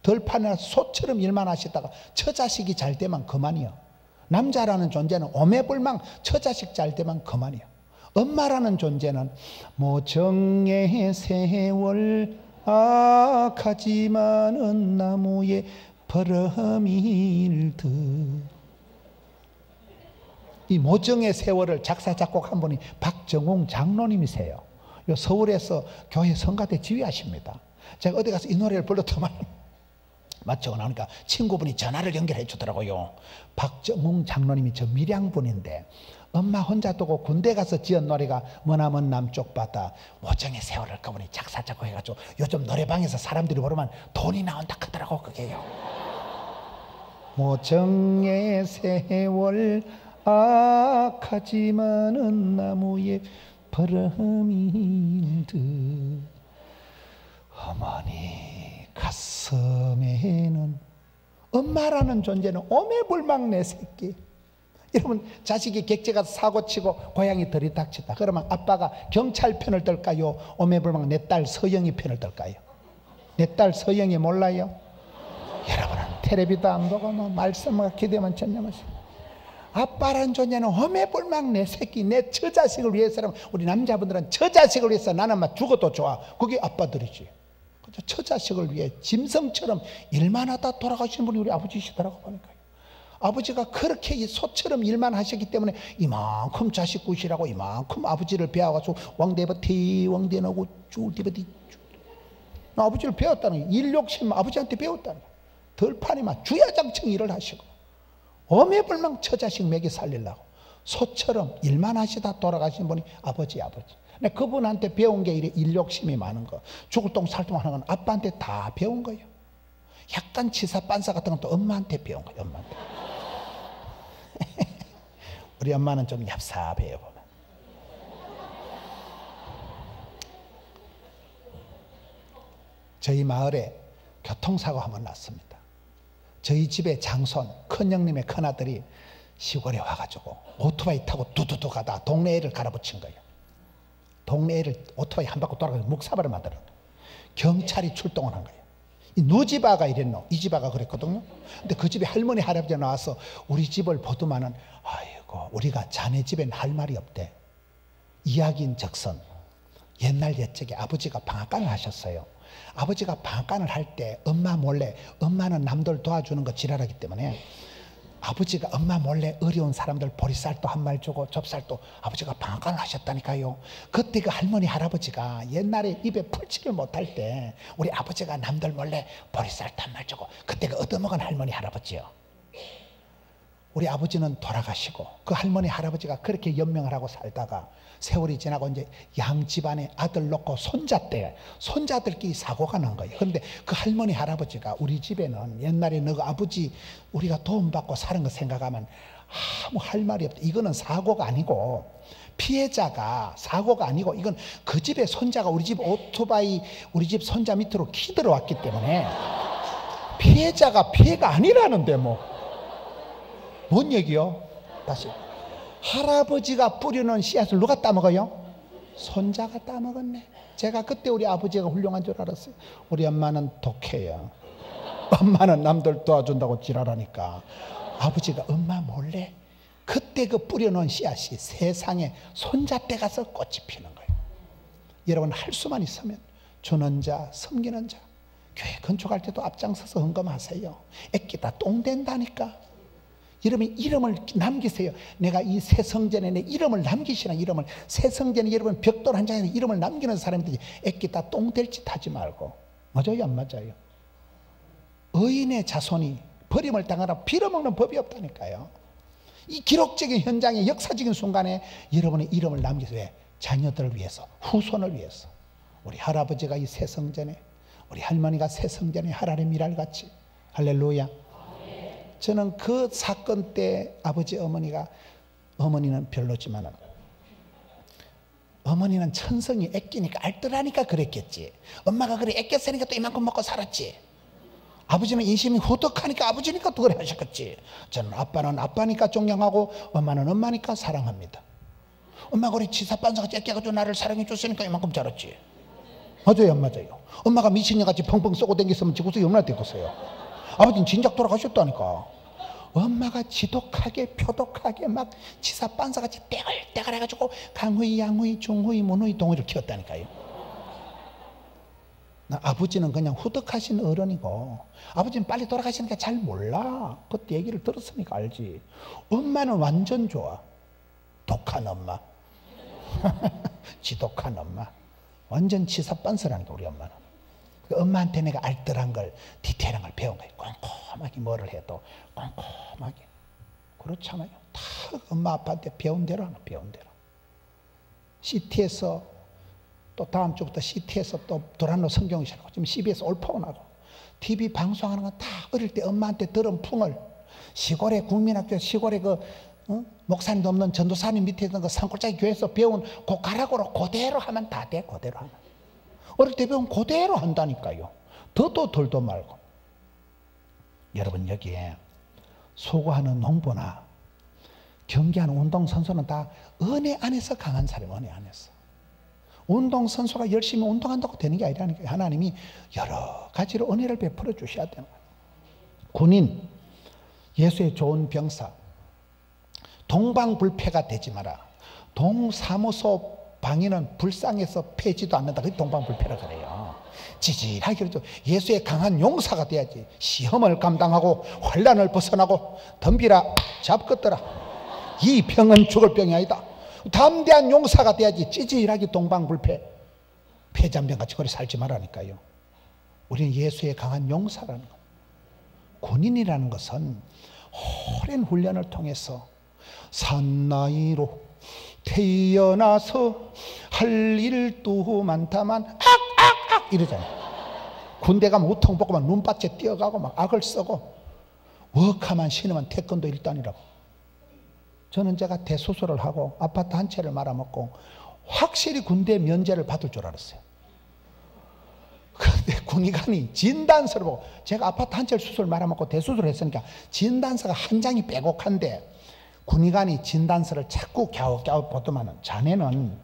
[SPEAKER 1] 들판에 소처럼 일만 하시다가 처자식이 잘 되면 그만이요. 남자라는 존재는 오매불망 처자식 잘 되면 그만이요. 엄마라는 존재는 모정의 세월 악하지만은 나무에 버러밀 듯. 이 모정의 세월을 작사 작곡한 분이 박정웅 장로님이세요. 서울에서 교회 성가대 지휘하십니다. 제가 어디 가서 이 노래를 불렀더만 맞죠? 나오니까 친구분이 전화를 연결해 주더라고요. 박정웅 장로님이 저 밀양분인데 엄마 혼자 두고 군대 가서 지은 노래가 머나먼 남쪽 바다 모정의 세월을 그분이 작사 작곡해가지고 요즘 노래방에서 사람들이 부르면 돈이 나온다 하더라고. 그게요. 모정의 세월 악하지만은 나무에 버러밀 듯. 어머니 가슴에는 엄마라는 존재는 오매불망 내 새끼. 여러분 자식이 객지 가서 사고치고 고양이 들이닥치다 그러면 아빠가 경찰 편을 들까요? 오매불망 내 딸 서영이 편을 들까요? 내 딸 서영이 몰라요? 여러분은 텔레비도 안 보고 말씀과 기대만 전념하세요. 아빠라는 존재는 오매불망 내 새끼, 내 처자식을 위해서라면, 우리 남자분들은 처자식을 위해서 나는 막 죽어도 좋아. 그게 아빠들이지. 처자식을 위해 짐승처럼 일만 하다 돌아가신 분이 우리 아버지시더라고 보니까요. 아버지가 그렇게 이 소처럼 일만 하셨기 때문에 이만큼 자식 구실하고 이만큼 아버지를 배워가지고 왕대버티 왕대나고 쭈디버티 아버지를 배웠다는 일 욕심 아버지한테 배웠다는 거예요. 덜판이만 주야장청 일을 하시고 어매불망 처자식 먹여 살리려고 소처럼 일만 하시다 돌아가신 분이 아버지. 근데 그분한테 배운 게 일 욕심이 많은 거, 죽을 똥 살 똥 하는 건 아빠한테 다 배운 거예요. 약간 치사 빤사 같은 건 또 엄마한테 배운 거예요. 엄마한테. 우리 엄마는 좀 얍삽해요 보면. 저희 마을에 교통사고 한번 났습니다. 저희 집에 장손 큰형님의 큰아들이 시골에 와가지고 오토바이 타고 두두두 가다 동네 애를 갈아붙인 거예요. 동네 애를 오토바이 한 바퀴 돌아가서 묵사발을 만들어. 경찰이 출동을 한 거예요. 이 누지바가 이랬노, 이지바가 그랬거든요. 근데 그 집에 할머니 할아버지가 나와서 우리 집을 보더만은 아이고 우리가 자네 집엔 할 말이 없대. 이야기인즉슨 옛날 옛적에 아버지가 방앗간을 하셨어요. 아버지가 방앗간을 할 때 엄마 몰래, 엄마는 남들 도와주는 거 지랄하기 때문에 아버지가 엄마 몰래 어려운 사람들 보리쌀도 한 말 주고 좁쌀도 아버지가 방앗간을 하셨다니까요. 그때 그 할머니 할아버지가 옛날에 입에 풀칠을 못할 때 우리 아버지가 남들 몰래 보리쌀도 한 말 주고 그때 그 얻어먹은 할머니 할아버지요. 우리 아버지는 돌아가시고 그 할머니 할아버지가 그렇게 연명을 하고 살다가 세월이 지나고 이제 양 집안에 아들 놓고 손자들끼리 사고가 난 거예요. 그런데 그 할머니 할아버지가 우리 집에는 옛날에 너 아버지 우리가 도움받고 사는 거 생각하면 아무 할 말이 없다. 이거는 사고가 아니고 피해자가 사고가 아니고 이건 그 집의 손자가 우리 집 오토바이 우리 집 손자 밑으로 키 들어왔기 때문에 피해자가 피해가 아니라는데 뭔 얘기요? 다시 할아버지가 뿌려놓은 씨앗을 누가 따먹어요? 손자가 따먹었네. 제가 그때 우리 아버지가 훌륭한 줄 알았어요. 우리 엄마는 독해요. 엄마는 남들 도와준다고 지랄하니까 아버지가 엄마 몰래 그때 그 뿌려놓은 씨앗이 세상에 손자 때 가서 꽃이 피는 거예요. 여러분 할 수만 있으면 주는 자 섬기는 자 교회 건축할 때도 앞장서서 헌금하세요. 애끼다 똥 된다니까. 여러분 이름을 남기세요. 내가 이 새 성전에 내 이름을 남기시라. 이름을 새 성전에 여러분 벽돌 한 장에 이름을 남기는 사람들이 애끼다 똥 될 짓 하지 말고. 맞아요 안 맞아요? 의인의 자손이 버림을 당하라 빌어먹는 법이 없다니까요. 이 기록적인 현장의 역사적인 순간에 여러분의 이름을 남기세요. 왜? 자녀들을 위해서, 후손을 위해서. 우리 할아버지가 이 새 성전에, 우리 할머니가 새 성전에 하나님의 미랄같이. 할렐루야. 저는 그 사건 때 아버지 어머니는 별로지만 어머니는 천성이 애끼니까 알뜰하니까 그랬겠지. 엄마가 그래 애꼈으니까 또 이만큼 먹고 살았지. 아버지는 인심이 후덕하니까 아버지니까 또 그래 하셨겠지. 저는 아빠는 아빠니까 존경하고 엄마는 엄마니까 사랑합니다. 엄마가 우리 치사반사같이 애껴가지고 나를 사랑해 줬으니까 이만큼 자랐지. 맞아요 안 맞아요? 엄마가 미친년같이 펑펑 쏘고 댕겼으면 지구석이 얼마나 됐겠어요. 아버지는 진작 돌아가셨다니까. 엄마가 지독하게 표독하게 막 치사반사같이 떼글떼글 해가지고 강후이 양후이 중후이 문후이 동후이를 키웠다니까요. 아버지는 그냥 후덕하신 어른이고 아버지는 빨리 돌아가시니까 잘 몰라. 그때 얘기를 들었으니까 알지. 엄마는 완전 좋아. 독한 엄마. 지독한 엄마. 완전 치사반사라니까 우리 엄마는. 엄마한테 내가 알뜰한 걸 디테일한 걸 배운 거예요. 꼼꼼하게 뭐를 해도 꼼꼼하게. 그렇잖아요. 다 엄마 아빠한테 배운 대로 하나 배운 대로. CT에서 또 다음 주부터 CT에서 또 도란노 성경을 시작하고 지금 CBS 올포원하고 TV 방송하는 건 다 어릴 때 엄마한테 들은 풍을 시골의 국민학교 시골의 그 목사님도 없는 전도사님 밑에 있는 그 산골짜기 교회에서 배운 그 가락으로 그대로 하면 다 돼. 그대로 하면. 어릴 때 배운 그대로 한다니까요. 더도 덜도 말고. 여러분 여기에 소구하는 농부나 경기하는 운동선수는 다 은혜 안에서 강한 사람이 은혜 안에서. 운동선수가 열심히 운동한다고 되는 게 아니라니까요. 하나님이 여러 가지로 은혜를 베풀어 주셔야 되는 거예요. 군인, 예수의 좋은 병사, 동방불패가 되지 마라. 동사무소 방위는 불쌍해서 패지도 않는다. 그게 동방불패라 그래요. 찌질하게 그러죠. 예수의 강한 용사가 돼야지. 시험을 감당하고 환난을 벗어나고 덤비라 잡것더라. 이 병은 죽을 병이 아니다. 담대한 용사가 돼야지. 찌질하게 동방불패 폐잔병같이 그래 살지 말라니까요. 우리는 예수의 강한 용사라는 것. 군인이라는 것은 오랜 훈련을 통해서 산나이로 태어나서 할 일도 많다만 악악악 이러잖아요. 군대 가면 우통 벗고 막 눈밭에 뛰어가고 막 악을 쓰고 웍하만 신으면 태권도 1단이라고. 저는 제가 대수술을 하고 아파트 한 채를 말아먹고 확실히 군대 면제를 받을 줄 알았어요. 그런데 군의관이 진단서를 보고, 제가 아파트 한 채 수술 말아먹고 대수술을 했으니까 진단서가 한 장이 빼곡한데 군의관이 진단서를 자꾸 갸우갸우 보더만은 자네는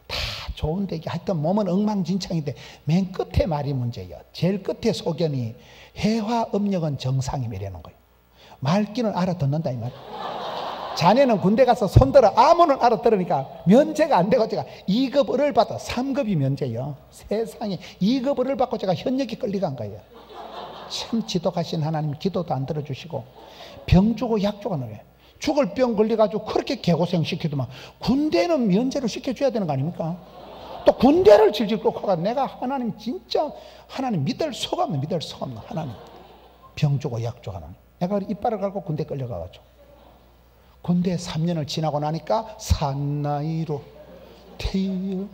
[SPEAKER 1] 다 좋은데 하여튼 몸은 엉망진창인데 맨 끝에 말이 문제예요. 제일 끝에 소견이 해화음력은 정상이라는 거예요. 말귀는 알아듣는다 이 말이에요. 자네는 군대 가서 손들어 아무는 알아들으니까 면제가 안 되고 제가 2급 을을 받아 3급이 면제예요. 세상에 2급 을을 받고 제가 현역에 끌려간 거예요. 참 지독하신 하나님 기도도 안 들어주시고 병 주고 약 주고 왜 죽을 병 걸려가지고 그렇게 개고생 시키더만 군대는 면제를 시켜줘야 되는 거 아닙니까? 또 군대를 질질 끌고 가 내가 하나님 진짜 하나님 믿을 수가 없는 하나님 병 주고 약 주고 하나님 내가 이빨을 갈고 군대 끌려가가지고 군대 3년을 지나고 나니까 산나이로 태어.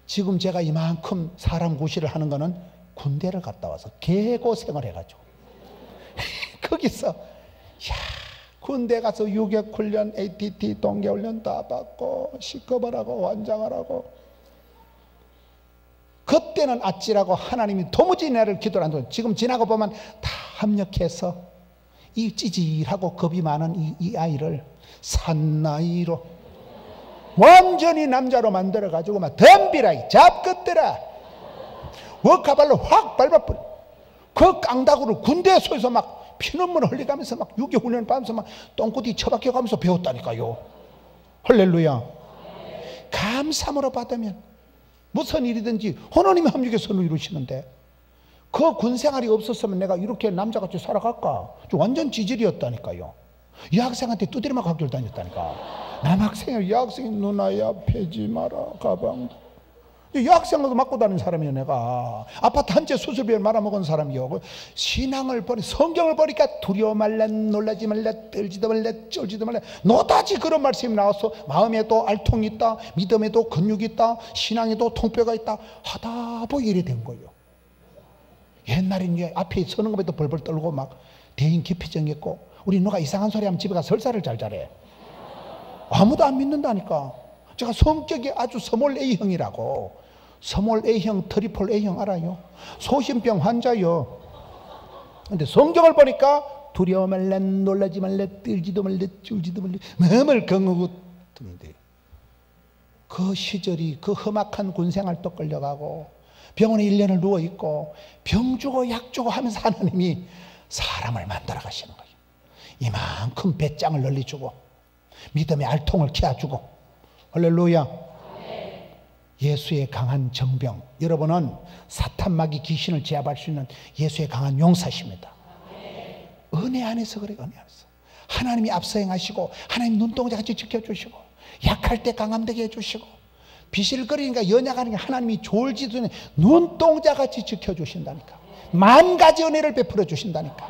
[SPEAKER 1] 지금 제가 이만큼 사람 구실을 하는 거는 군대를 갔다 와서 개고생을 해가지고 거기서 야 군대 가서 유격훈련, ATT, 동계훈련 다 받고 시급을 하고 완장을 하고 그때는 아찔하고 하나님이 도무지 나를 기도를 안 들어요. 지금 지나고 보면 다 합력해서 이 찌질하고 겁이 많은 이 아이를 산나이로 완전히 남자로 만들어가지고 막 덤비라 잡것들아 워카발로 확 밟아버려. 그 깡다구를 군대에서 막 피눈물 흘려가면서 막 유교훈련 받으면서 막 똥구디 처박혀가면서 배웠다니까요. 할렐루야. 감사함으로 받으면 무슨 일이든지 하나님의 합력의 선을 이루시는데 그 군생활이 없었으면 내가 이렇게 남자같이 살아갈까? 완전 지질이었다니까요. 여학생한테 두드리막 학교를 다녔다니까. 남학생이 여학생이 누나야 패지 마라 가방도. 여학생도 맞고 다니는 사람이요 내가. 아파트 한 채 수술비를 말아먹은 사람이요. 신앙을 버리 성경을 버리니까 두려워 말라 놀라지 말라 떨지도 말라 쫄지도 말라 노다지 그런 말씀이 나와서 마음에도 알통이 있다 믿음에도 근육이 있다 신앙에도 통뼈가 있다 하다 보니 이래 된 거예요. 옛날에 앞에 서는 것에도 벌벌 떨고 막 대인 깊이 정했고 우리 누가 이상한 소리 하면 집에 가서 설사를 잘 잘해. 아무도 안 믿는다니까. 제가 성격이 아주 스몰 A형이라고. 스몰 A형, 트리플 A형 알아요? 소심병 환자요. 근데 성경을 보니까 두려워 말라 놀라지 말라 떨지도 말라 쫄지도 말라 마음을 경하고 던데 그 시절이 그 험악한 군생활도 끌려가고 병원에 1년을 누워있고 병 주고 약 주고 하면서 하나님이 사람을 만들어 가시는 거예요. 이만큼 배짱을 널리주고 믿음의 알통을 키워주고 할렐루야. 예수의 강한 정병 여러분은 사탄마귀 귀신을 제압할 수 있는 예수의 강한 용사십니다. 은혜 안에서 그래. 은혜 안에서 하나님이 앞서 행하시고 하나님 눈동자같이 지켜주시고 약할 때 강함되게 해주시고 비실거리니까 연약하니까 하나님이 졸지도 않는 눈동자같이 지켜주신다니까. 만 가지 은혜를 베풀어 주신다니까.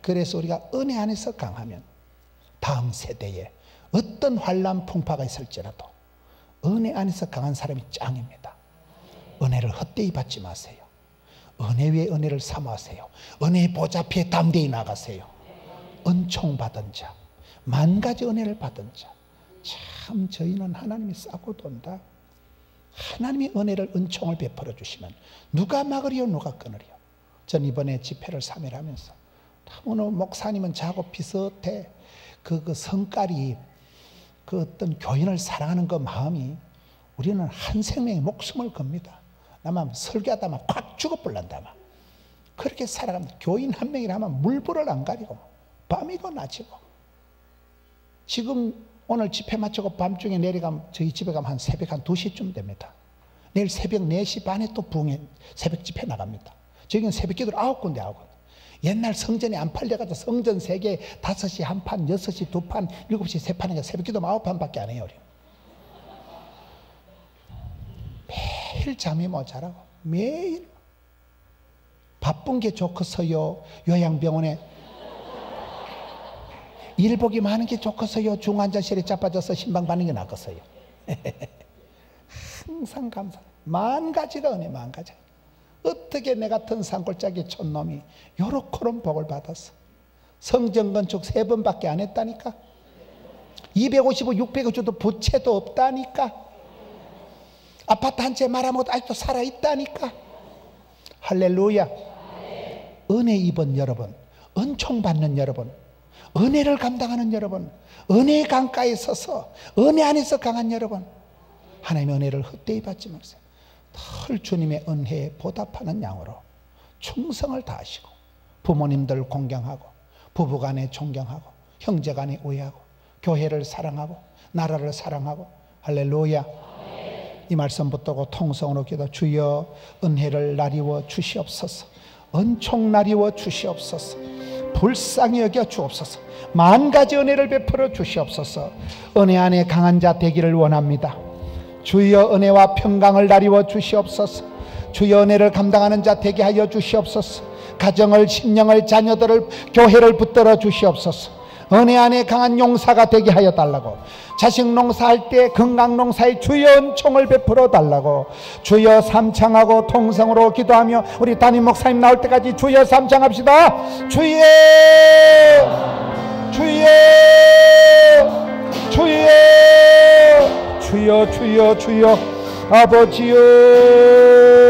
[SPEAKER 1] 그래서 우리가 은혜 안에서 강하면 다음 세대에 어떤 환난 풍파가 있을지라도 은혜 안에서 강한 사람이 짱입니다. 은혜를 헛되이 받지 마세요. 은혜 위에 은혜를 삼으세요. 은혜의 보좌 앞에 담대히 나가세요. 은총 받은 자, 만 가지 은혜를 받은 자. 참 저희는 하나님이 싸고 돈다. 하나님이 은혜를 은총을 베풀어 주시면 누가 막으리요 누가 끊으리요. 전 이번에 집회를 3일 하면서 오늘 목사님은 자고 비슷해. 그 성깔이 그 어떤 교인을 사랑하는 그 마음이 우리는 한 생명의 목숨을 겁니다. 나만 설교하다 막 꽉 죽어버린다 막 그렇게 살아갑니다. 교인 한 명이라면 물불을 안 가리고 밤이고 낮이고. 지금 오늘 집회 마치고 밤중에 내려가면 저희 집에 가면 한 새벽 한 2시쯤 됩니다. 내일 새벽 4시 반에 또 부흥회 새벽 집회 나갑니다. 저희는 새벽 기도를 9군데 9군데. 옛날 성전이 안 팔려가지고 성전 3개 5시 1판, 6시 2판, 7시 3판이니까 새벽 기도 9판밖에 안 해요. 우리. 매일 잠이 모자라고 매일 바쁜 게 좋겠어요. 요양병원에 일복이 많은 게 좋겠어요. 중환자실에 자빠져서 신방 받는 게 낫겠어요. 항상 감사. 만 가지라 은혜, 만 가지. 어떻게 내 같은 산골짜기 촌놈이 요렇게런 복을 받았어. 성전 건축 3번밖에 안 했다니까. 250억 600억 줘도 부채도 없다니까. 아파트 한 채 말아먹어도 아직도 살아있다니까. 할렐루야. 은혜 입은 여러분, 은총 받는 여러분, 은혜를 감당하는 여러분, 은혜의 강가에 서서 은혜 안에서 강한 여러분, 하나님의 은혜를 헛되이 받지 마세요. 늘 주님의 은혜에 보답하는 양으로 충성을 다하시고, 부모님들 공경하고, 부부간에 존경하고, 형제간에 우애하고, 교회를 사랑하고, 나라를 사랑하고. 할렐루야. 이 말씀 붙들고 통성으로 기도. 주여 은혜를 나리워 주시옵소서. 은총 나리워 주시옵소서. 불쌍히 여겨 주옵소서. 만 가지 은혜를 베풀어 주시옵소서. 은혜 안에 강한 자 되기를 원합니다. 주여 은혜와 평강을 나리워 주시옵소서. 주여 은혜를 감당하는 자 되게 하여 주시옵소서. 가정을, 심령을, 자녀들을, 교회를 붙들어 주시옵소서. 은혜 안에 강한 용사가 되게 하여 달라고. 자식 농사할 때 건강 농사에 주여 은총을 베풀어 달라고. 주여 삼창하고 통성으로 기도하며 우리 담임 목사님 나올 때까지 주여 삼창합시다. 주여 주여 주여 주여 주여 주여 아버지여.